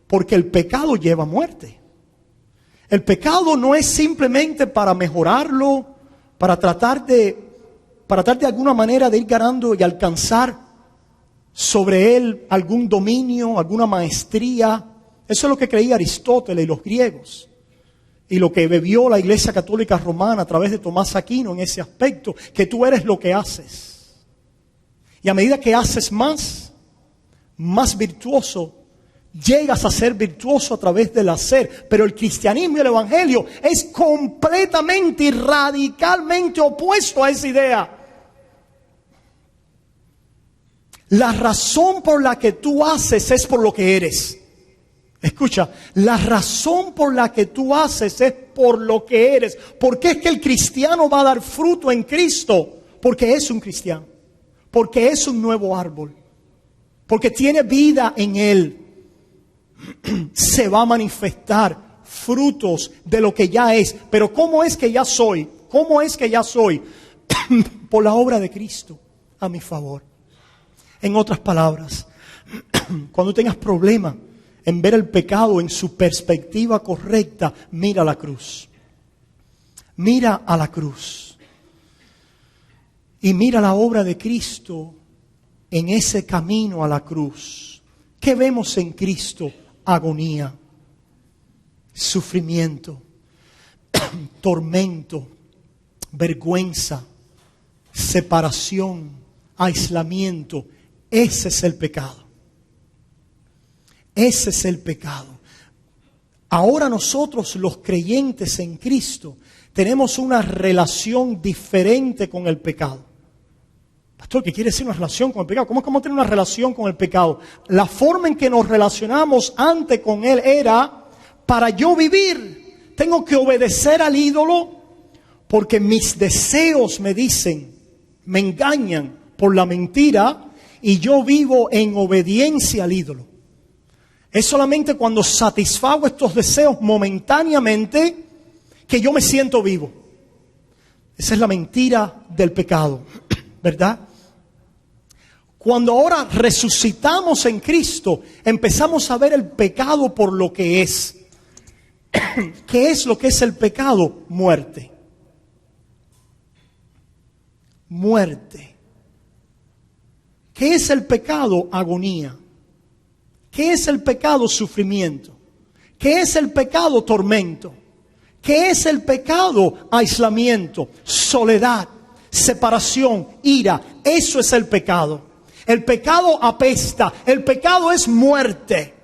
Porque el pecado lleva muerte. El pecado no es simplemente para mejorarlo, para tratar de alguna manera de ir ganando y alcanzar sobre él algún dominio, alguna maestría. Eso es lo que creía Aristóteles y los griegos. Y lo que bebió la Iglesia Católica Romana a través de Tomás Aquino en ese aspecto, que tú eres lo que haces. Y a medida que haces más más virtuoso. Llegas a ser virtuoso a través del hacer, pero el cristianismo y el evangelio es completamente y radicalmente opuesto a esa idea. La razón por la que tú haces es por lo que eres. Escucha, la razón por la que tú haces es por lo que eres. ¿Por qué es que el cristiano va a dar fruto en Cristo? Porque es un cristiano, porque es un nuevo árbol, porque tiene vida en Él. Se va a manifestar frutos de lo que ya es. Pero ¿cómo es que ya soy? ¿Cómo es que ya soy? Por la obra de Cristo a mi favor. En otras palabras, cuando tengas problemas en ver el pecado en su perspectiva correcta, mira la cruz. Mira a la cruz. Y mira la obra de Cristo en ese camino a la cruz. ¿Qué vemos en Cristo? Agonía, sufrimiento, tormento, vergüenza, separación, aislamiento. Ese es el pecado. Ese es el pecado. Ahora nosotros, los creyentes en Cristo, tenemos una relación diferente con el pecado. Pastor, ¿qué quiere decir una relación con el pecado? ¿Cómo es que vamos a tener una relación con el pecado? La forma en que nos relacionamos antes con él era, para yo vivir, tengo que obedecer al ídolo, porque mis deseos me dicen, me engañan por la mentira, y yo vivo en obediencia al ídolo. Es solamente cuando satisfago estos deseos momentáneamente que yo me siento vivo. Esa es la mentira del pecado, ¿verdad? Cuando ahora resucitamos en Cristo, empezamos a ver el pecado por lo que es. ¿Qué es lo que es el pecado? Muerte. Muerte. ¿Qué es el pecado? Agonía. ¿Qué es el pecado? Sufrimiento. ¿Qué es el pecado? Tormento. ¿Qué es el pecado? Aislamiento, soledad, separación, ira. Eso es el pecado. El pecado apesta, el pecado es muerte.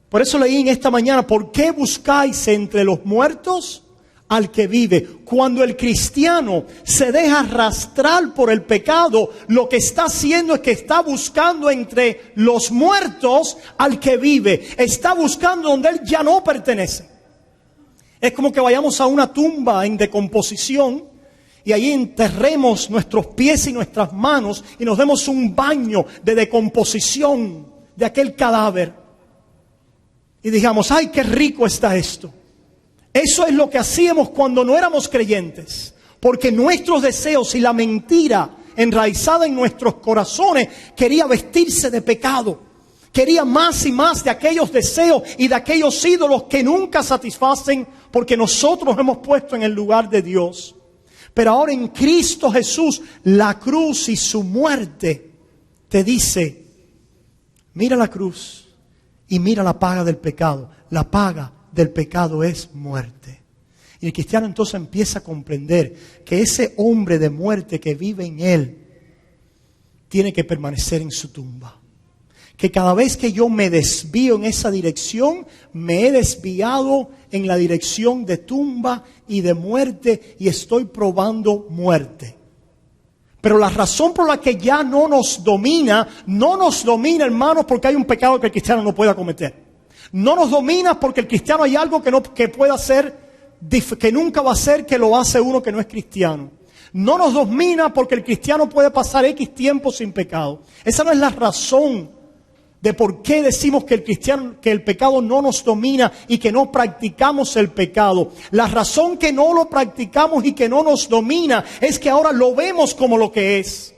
Por eso leí en esta mañana, ¿por qué buscáis entre los muertos al que vive? Cuando el cristiano se deja arrastrar por el pecado, lo que está haciendo es que está buscando entre los muertos al que vive. Está buscando donde él ya no pertenece. Es como que vayamos a una tumba en decomposición y ahí enterremos nuestros pies y nuestras manos y nos demos un baño de decomposición de aquel cadáver. Y digamos, ¡ay, qué rico está esto! Eso es lo que hacíamos cuando no éramos creyentes. Porque nuestros deseos y la mentira enraizada en nuestros corazones quería vestirse de pecado. Quería más y más de aquellos deseos y de aquellos ídolos que nunca satisfacen porque nosotros hemos puesto en el lugar de Dios. Pero ahora en Cristo Jesús, la cruz y su muerte te dice, mira la cruz y mira la paga del pecado. La paga del pecado es muerte. Y el cristiano entonces empieza a comprender que ese hombre de muerte que vive en él tiene que permanecer en su tumba. Que cada vez que yo me desvío en esa dirección, me he desviado en la dirección de tumba y de muerte y estoy probando muerte. Pero la razón por la que ya no nos domina, hermanos, porque hay un pecado que el cristiano no pueda cometer. No nos domina porque el cristiano hay algo que pueda hacer, que nunca va a hacer, que lo hace uno que no es cristiano. No nos domina porque el cristiano puede pasar X tiempo sin pecado. Esa no es la razón de por qué decimos que el pecado no nos domina y que no practicamos el pecado. La razón que no lo practicamos y que no nos domina es que ahora lo vemos como lo que es.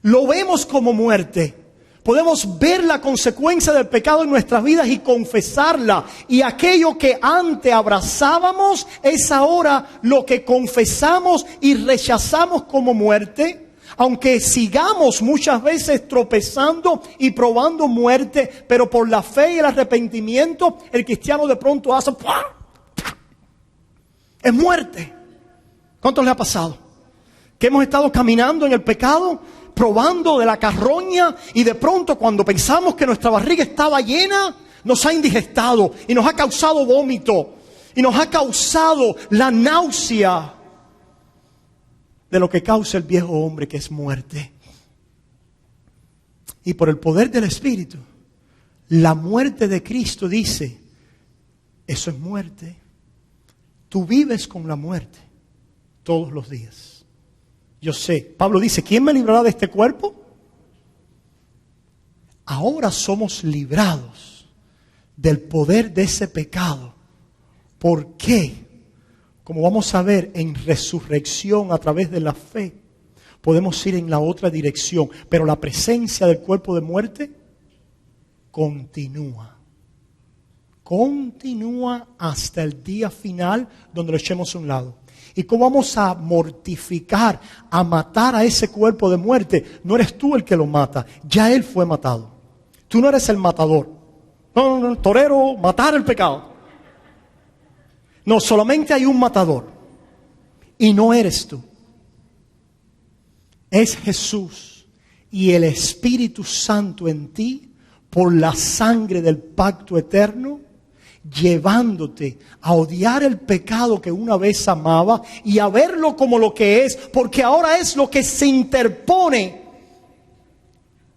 Lo vemos como muerte. Podemos ver la consecuencia del pecado en nuestras vidas y confesarla. Y aquello que antes abrazábamos es ahora lo que confesamos y rechazamos como muerte. Aunque sigamos muchas veces tropezando y probando muerte, pero por la fe y el arrepentimiento, el cristiano de pronto hace ¡pua! Es muerte. ¿Cuántos le ha pasado? Que hemos estado caminando en el pecado, probando de la carroña, y de pronto cuando pensamos que nuestra barriga estaba llena, nos ha indigestado y nos ha causado vómito y nos ha causado la náusea de lo que causa el viejo hombre, que es muerte. Y por el poder del Espíritu, la muerte de Cristo dice, eso es muerte. Tú vives con la muerte todos los días. Yo sé, Pablo dice, ¿quién me librará de este cuerpo? Ahora somos librados del poder de ese pecado. ¿Por qué? Como vamos a ver en resurrección a través de la fe, podemos ir en la otra dirección. Pero la presencia del cuerpo de muerte continúa. Continúa hasta el día final, donde lo echemos a un lado. ¿Y cómo vamos a mortificar, a matar a ese cuerpo de muerte? No eres tú el que lo mata, ya él fue matado. Tú no eres el matador. No, torero, matar el pecado. No, solamente hay un matador. Y no eres tú. Es Jesús y el Espíritu Santo en ti, por la sangre del pacto eterno, llevándote a odiar el pecado que una vez amaba y a verlo como lo que es, porque ahora es lo que se interpone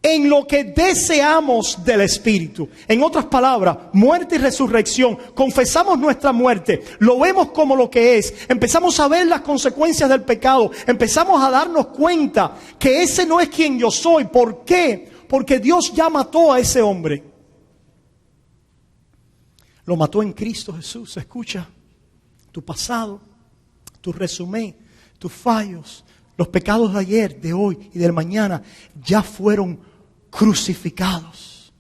en lo que deseamos del Espíritu. En otras palabras, muerte y resurrección. Confesamos nuestra muerte, lo vemos como lo que es, empezamos a ver las consecuencias del pecado, empezamos a darnos cuenta que ese no es quien yo soy. ¿Por qué? Porque Dios ya mató a ese hombre. Lo mató en Cristo Jesús. Escucha, tu pasado, tu resumen, tus fallos, los pecados de ayer, de hoy y del mañana ya fueron crucificados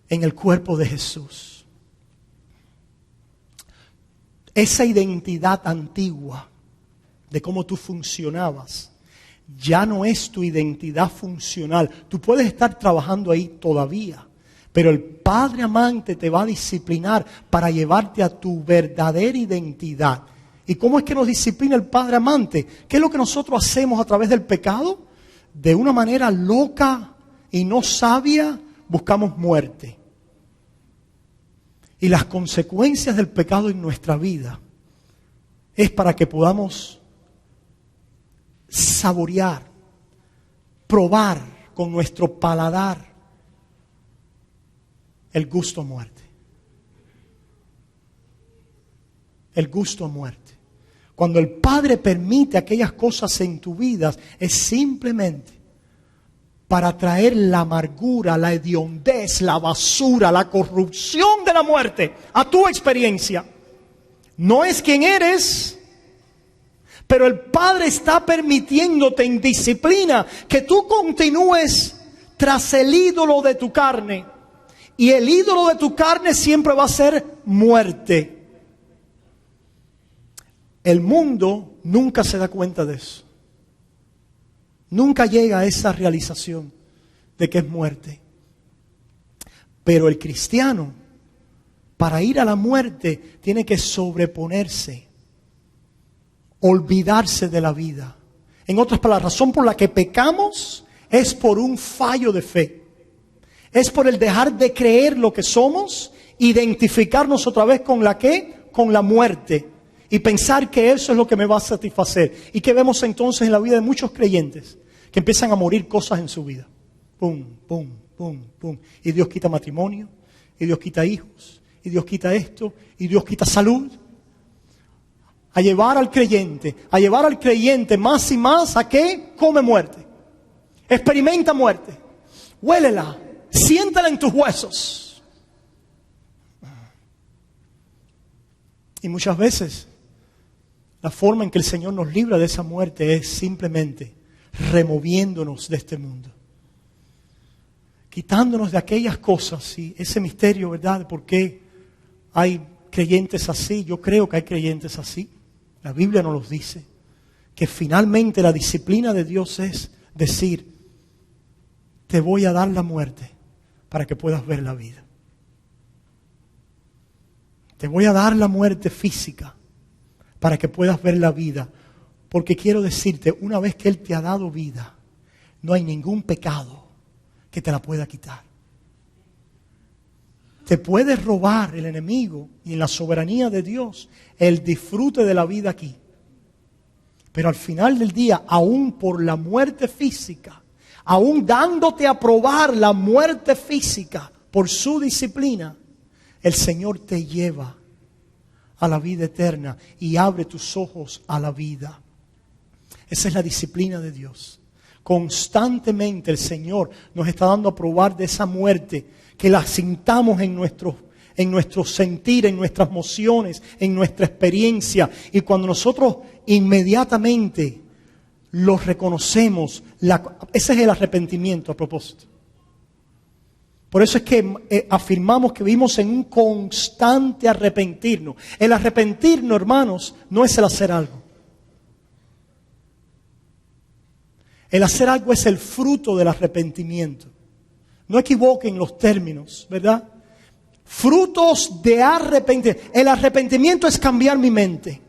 en el cuerpo de Jesús. Esa identidad antigua de cómo tú funcionabas ya no es tu identidad funcional. Tú puedes estar trabajando ahí todavía, pero el Padre amante te va a disciplinar para llevarte a tu verdadera identidad. ¿Y cómo es que nos disciplina el Padre amante? ¿Qué es lo que nosotros hacemos a través del pecado? De una manera loca y no sabia, buscamos muerte. Y las consecuencias del pecado en nuestra vida es para que podamos saborear, probar con nuestro paladar el gusto a muerte. El gusto a muerte. Cuando el Padre permite aquellas cosas en tu vida, es simplemente para traer la amargura, la hediondez, la basura, la corrupción de la muerte a tu experiencia. No es quien eres, pero el Padre está permitiéndote en disciplina que tú continúes tras el ídolo de tu carne. Y el ídolo de tu carne siempre va a ser muerte. El mundo nunca se da cuenta de eso. Nunca llega a esa realización de que es muerte. Pero el cristiano, para ir a la muerte, tiene que sobreponerse, olvidarse de la vida. En otras palabras, la razón por la que pecamos es por un fallo de fe. Es por el dejar de creer lo que somos, identificarnos otra vez con la ¿qué? Con la muerte. Y pensar que eso es lo que me va a satisfacer. ¿Y qué vemos entonces en la vida de muchos creyentes? Que empiezan a morir cosas en su vida. Pum, pum, pum, pum. Y Dios quita matrimonio, y Dios quita hijos, y Dios quita esto, y Dios quita salud. A llevar al creyente más y más ¿a qué? Come muerte. Experimenta muerte. Huélela. Siéntala en tus huesos. Y muchas veces la forma en que el Señor nos libra de esa muerte es simplemente removiéndonos de este mundo. Quitándonos de aquellas cosas y ese misterio, ¿verdad? De por qué hay creyentes así. Yo creo que hay creyentes así. La Biblia nos los dice. Que finalmente la disciplina de Dios es decir, te voy a dar la muerte para que puedas ver la vida. Te voy a dar la muerte física para que puedas ver la vida. Porque quiero decirte, una vez que Él te ha dado vida, no hay ningún pecado que te la pueda quitar. Te puede robar el enemigo y en la soberanía de Dios el disfrute de la vida aquí. Pero al final del día, aún por la muerte física, aún dándote a probar la muerte física por su disciplina, el Señor te lleva a la vida eterna y abre tus ojos a la vida. Esa es la disciplina de Dios. Constantemente el Señor nos está dando a probar de esa muerte, que la sintamos en nuestro sentir, en nuestras emociones, en nuestra experiencia. Y cuando nosotros inmediatamente los reconocemos, ese es el arrepentimiento a propósito. Por eso es que afirmamos que vivimos en un constante arrepentirnos. El arrepentirnos, hermanos, no es el hacer algo. El hacer algo es el fruto del arrepentimiento. No equivoquen los términos, ¿verdad? Frutos de arrepentimiento. El arrepentimiento es cambiar mi mente.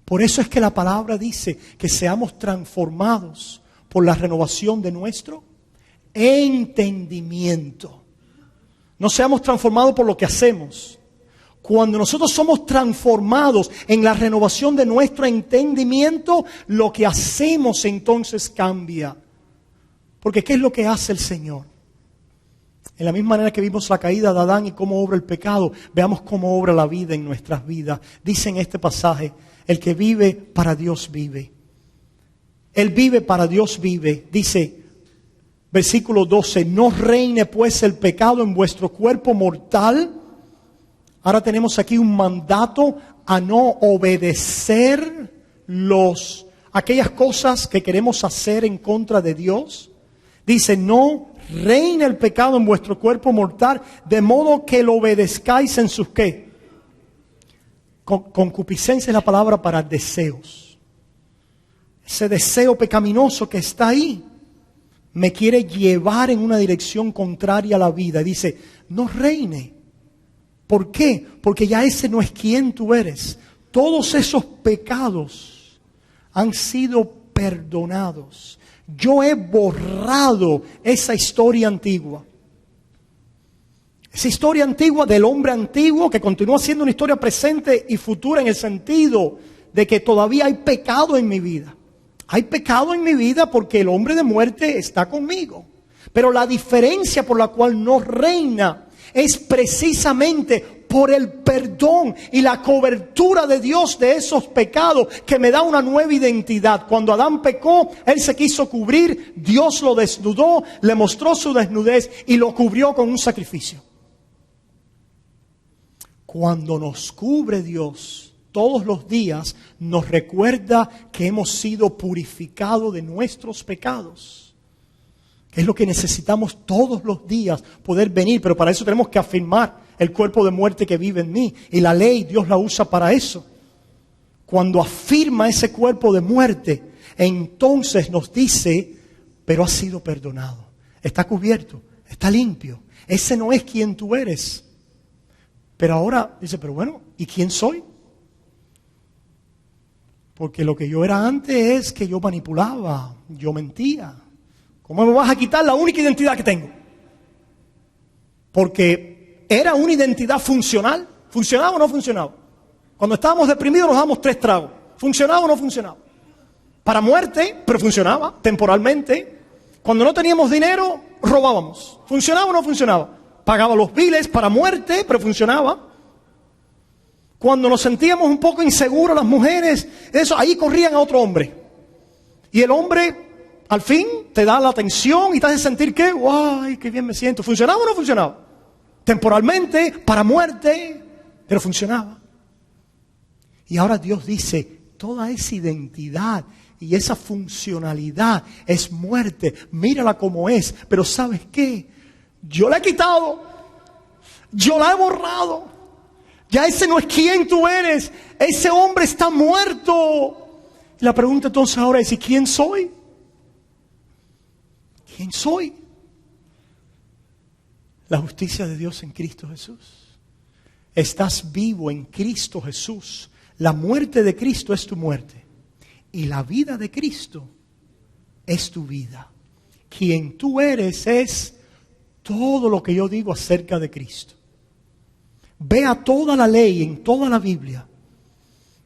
Por eso es que la palabra dice que seamos transformados por la renovación de nuestro entendimiento. No seamos transformados por lo que hacemos. Cuando nosotros somos transformados en la renovación de nuestro entendimiento, lo que hacemos entonces cambia. Porque ¿qué es lo que hace el Señor? En la misma manera que vimos la caída de Adán y cómo obra el pecado, veamos cómo obra la vida en nuestras vidas. Dice en este pasaje, el que vive para Dios vive. Él vive para Dios vive. Dice, versículo 12, no reine pues el pecado en vuestro cuerpo mortal. Ahora tenemos aquí un mandato a no obedecer aquellas cosas que queremos hacer en contra de Dios. Dice, no reine el pecado en vuestro cuerpo mortal, de modo que lo obedezcáis en sus ¿qué? Concupiscencia es la palabra para deseos. Ese deseo pecaminoso que está ahí me quiere llevar en una dirección contraria a la vida. Dice, no reine. ¿Por qué? Porque ya ese no es quien tú eres. Todos esos pecados han sido perdonados. Yo he borrado esa historia antigua. Esa historia antigua del hombre antiguo que continúa siendo una historia presente y futura en el sentido de que todavía hay pecado en mi vida. Hay pecado en mi vida porque el hombre de muerte está conmigo. Pero la diferencia por la cual no reina es precisamente por el perdón y la cobertura de Dios de esos pecados que me da una nueva identidad. Cuando Adán pecó, él se quiso cubrir, Dios lo desnudó, le mostró su desnudez y lo cubrió con un sacrificio. Cuando nos cubre Dios todos los días, nos recuerda que hemos sido purificados de nuestros pecados. Que es lo que necesitamos todos los días, poder venir, pero para eso tenemos que afirmar el cuerpo de muerte que vive en mí. Y la ley Dios la usa para eso. Cuando afirma ese cuerpo de muerte, entonces nos dice, pero ha sido perdonado, está cubierto, está limpio. Ese no es quien tú eres. Pero ahora dice, pero bueno, ¿y quién soy? Porque lo que yo era antes es que yo manipulaba, yo mentía. ¿Cómo me vas a quitar la única identidad que tengo? Porque era una identidad funcional. ¿Funcionaba o no funcionaba? Cuando estábamos deprimidos nos dábamos 3 tragos. ¿Funcionaba o no funcionaba? Para muerte, pero funcionaba temporalmente. Cuando no teníamos dinero, robábamos. ¿Funcionaba o no funcionaba? Pagaba los biles para muerte, pero funcionaba. Cuando nos sentíamos un poco inseguros las mujeres, ahí corrían a otro hombre. Y el hombre al fin te da la atención y te hace sentir que, ¡ay, qué bien me siento! ¿Funcionaba o no funcionaba? Temporalmente, para muerte, pero funcionaba. Y ahora Dios dice, toda esa identidad y esa funcionalidad es muerte. Mírala como es, pero ¿sabes qué? Yo la he quitado, yo la he borrado. Ya ese no es quien tú eres, ese hombre está muerto. Y la pregunta entonces ahora es, ¿y quién soy? ¿Quién soy? La justicia de Dios en Cristo Jesús. Estás vivo en Cristo Jesús. La muerte de Cristo es tu muerte. Y la vida de Cristo es tu vida. Quien tú eres es todo lo que yo digo acerca de Cristo. Vea toda la ley en toda la Biblia.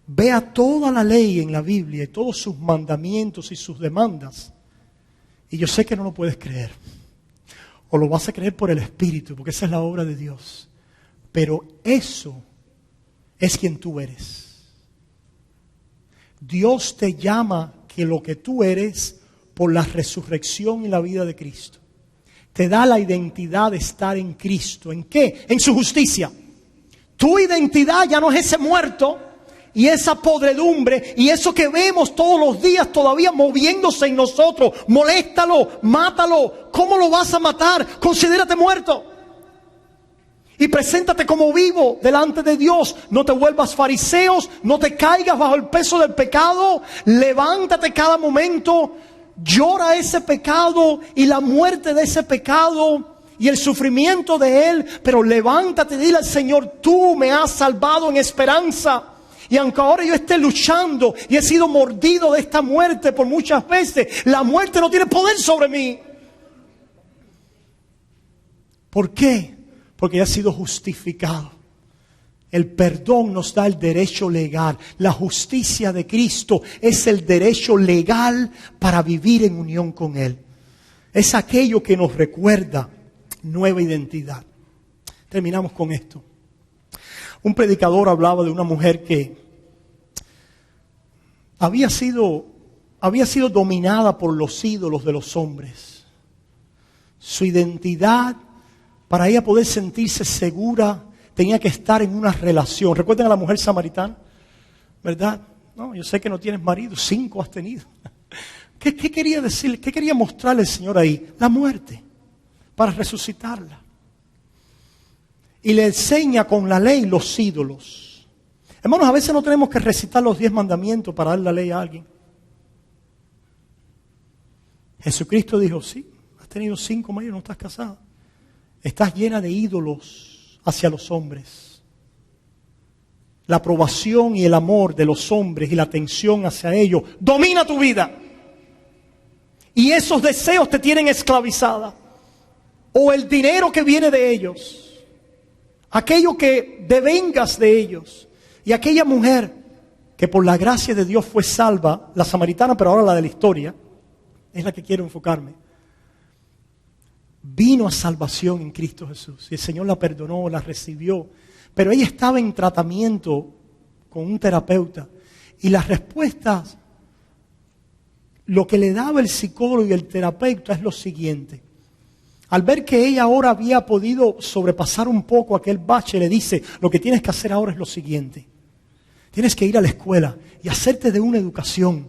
Vea toda la ley en la Biblia y todos sus mandamientos y sus demandas. Y yo sé que no lo puedes creer. O lo vas a creer por el Espíritu, porque esa es la obra de Dios. Pero eso es quien tú eres. Dios te llama que lo que tú eres por la resurrección y la vida de Cristo. Te da la identidad de estar en Cristo. ¿En qué? En su justicia. Tu identidad ya no es ese muerto y esa podredumbre y eso que vemos todos los días todavía moviéndose en nosotros. Moléstalo, mátalo. ¿Cómo lo vas a matar? Considérate muerto. Y preséntate como vivo delante de Dios. No te vuelvas fariseos, no te caigas bajo el peso del pecado. Levántate cada momento, llora ese pecado y la muerte de ese pecado y el sufrimiento de él. Pero levántate y dile al Señor, tú me has salvado en esperanza. Y aunque ahora yo esté luchando y he sido mordido de esta muerte por muchas veces, la muerte no tiene poder sobre mí. ¿Por qué? Porque ya ha sido justificado. El perdón nos da el derecho legal. La justicia de Cristo es el derecho legal para vivir en unión con Él. Es aquello que nos recuerda nueva identidad. Terminamos con esto. Un predicador hablaba de una mujer que había sido dominada por los ídolos de los hombres. Su identidad, para ella poder sentirse segura, tenía que estar en una relación. ¿Recuerdan a la mujer samaritana? ¿Verdad? No, yo sé que no tienes marido, 5 has tenido. ¿Qué quería decir? ¿Qué quería mostrarle el Señor ahí? La muerte, para resucitarla. Y le enseña con la ley los ídolos. Hermanos, a veces no tenemos que recitar los 10 mandamientos para dar la ley a alguien. Jesucristo dijo, sí, has tenido 5 maridos, no estás casada. Estás llena de ídolos hacia los hombres. La aprobación y el amor de los hombres y la atención hacia ellos domina tu vida. Y esos deseos te tienen esclavizada. O el dinero que viene de ellos. Aquello que devengas de ellos. Y aquella mujer que por la gracia de Dios fue salva, la samaritana, pero ahora la de la historia, es la que quiero enfocarme. Vino a salvación en Cristo Jesús. Y el Señor la perdonó, la recibió. Pero ella estaba en tratamiento con un terapeuta. Y las respuestas, lo que le daba el psicólogo y el terapeuta es lo siguiente. Al ver que ella ahora había podido sobrepasar un poco aquel bache, le dice, lo que tienes que hacer ahora es lo siguiente. Tienes que ir a la escuela y hacerte de una educación.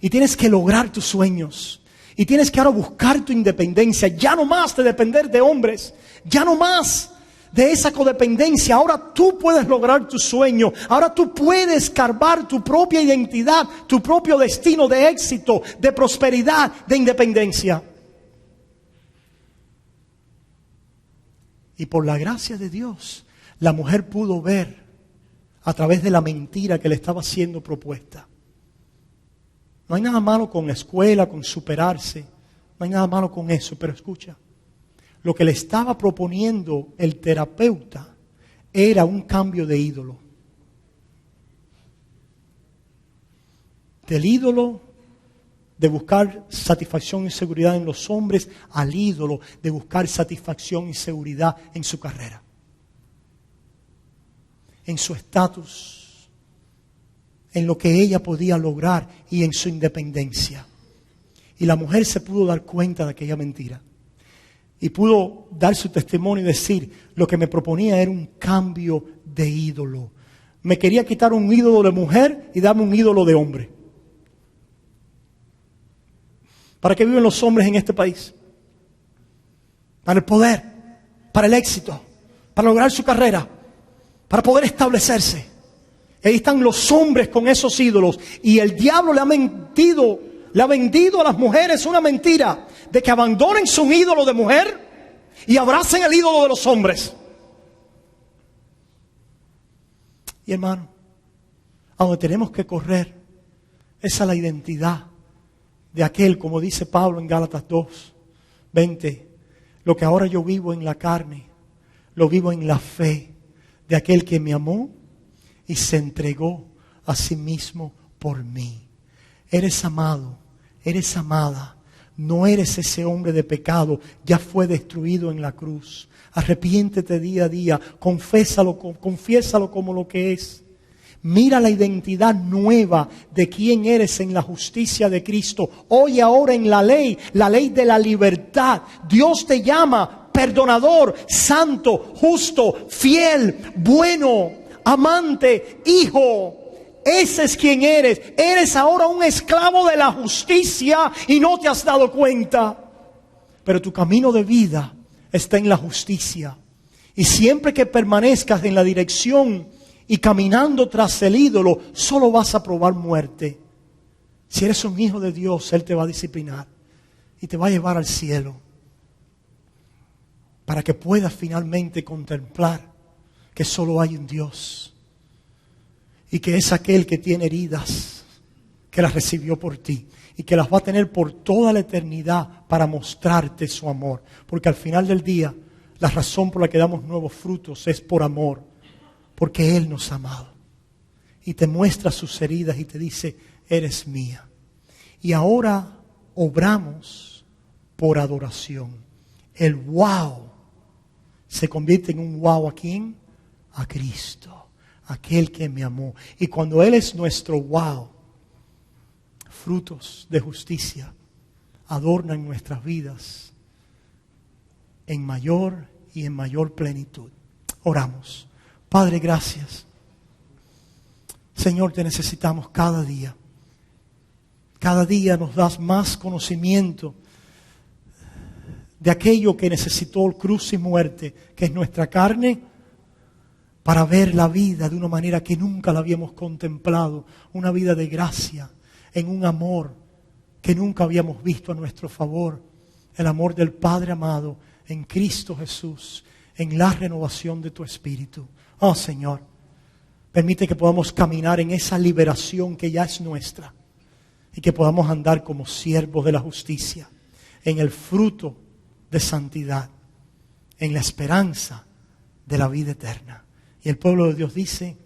Y tienes que lograr tus sueños. Y tienes que ahora buscar tu independencia. Ya no más de depender de hombres. Ya no más de esa codependencia. Ahora tú puedes lograr tu sueño. Ahora tú puedes escarbar tu propia identidad, tu propio destino de éxito, de prosperidad, de independencia. Y por la gracia de Dios, la mujer pudo ver a través de la mentira que le estaba siendo propuesta. No hay nada malo con la escuela, con superarse. No hay nada malo con eso, pero escucha. Lo que le estaba proponiendo el terapeuta era un cambio de ídolo. Del ídolo de buscar satisfacción y seguridad en los hombres al ídolo de buscar satisfacción y seguridad en su carrera, en su estatus, en lo que ella podía lograr y en su independencia. Y la mujer se pudo dar cuenta de aquella mentira. Y pudo dar su testimonio y decir, lo que me proponía era un cambio de ídolo. Me quería quitar un ídolo de mujer y darme un ídolo de hombre. ¿Para qué viven los hombres en este país? Para el poder, para el éxito, para lograr su carrera, para poder establecerse. Ahí están los hombres con esos ídolos. Y el diablo le ha vendido a las mujeres una mentira de que abandonen su ídolo de mujer y abracen el ídolo de los hombres. Y hermano, a donde tenemos que correr Esa es la identidad de aquel, como dice Pablo en Gálatas 2:20. Lo que ahora yo vivo en la carne, lo vivo en la fe de aquel que me amó y se entregó a sí mismo por mí. Eres amado, eres amada. No eres ese hombre de pecado, ya fue destruido en la cruz. Arrepiéntete día a día, confiésalo como lo que es. Mira la identidad nueva de quién eres en la justicia de Cristo. Hoy ahora en la ley de la libertad. Dios te llama perdonador, santo, justo, fiel, bueno, amante, hijo. Ese es quien eres. Eres ahora un esclavo de la justicia y no te has dado cuenta. Pero tu camino de vida está en la justicia. Y siempre que permanezcas en la dirección y caminando tras el ídolo, solo vas a probar muerte. Si eres un hijo de Dios, Él te va a disciplinar y te va a llevar al cielo para que puedas finalmente contemplar que solo hay un Dios y que es aquel que tiene heridas, que las recibió por ti y que las va a tener por toda la eternidad para mostrarte su amor. Porque al final del día, la razón por la que damos nuevos frutos es por amor, porque Él nos ha amado. Y te muestra sus heridas y te dice, eres mía. Y ahora obramos por adoración. El wow se convierte en un wow. ¿A quién? A Cristo, aquel que me amó. Y cuando Él es nuestro wow, frutos de justicia adornan nuestras vidas en mayor y en mayor plenitud. Oramos. Padre, gracias. Señor, te necesitamos cada día. Cada día nos das más conocimiento de aquello que necesitó cruz y muerte, que es nuestra carne, para ver la vida de una manera que nunca la habíamos contemplado. Una vida de gracia, en un amor que nunca habíamos visto a nuestro favor. El amor del Padre amado en Cristo Jesús, en la renovación de tu Espíritu. Oh Señor, permite que podamos caminar en esa liberación que ya es nuestra y que podamos andar como siervos de la justicia, en el fruto de santidad, en la esperanza de la vida eterna. Y el pueblo de Dios dice...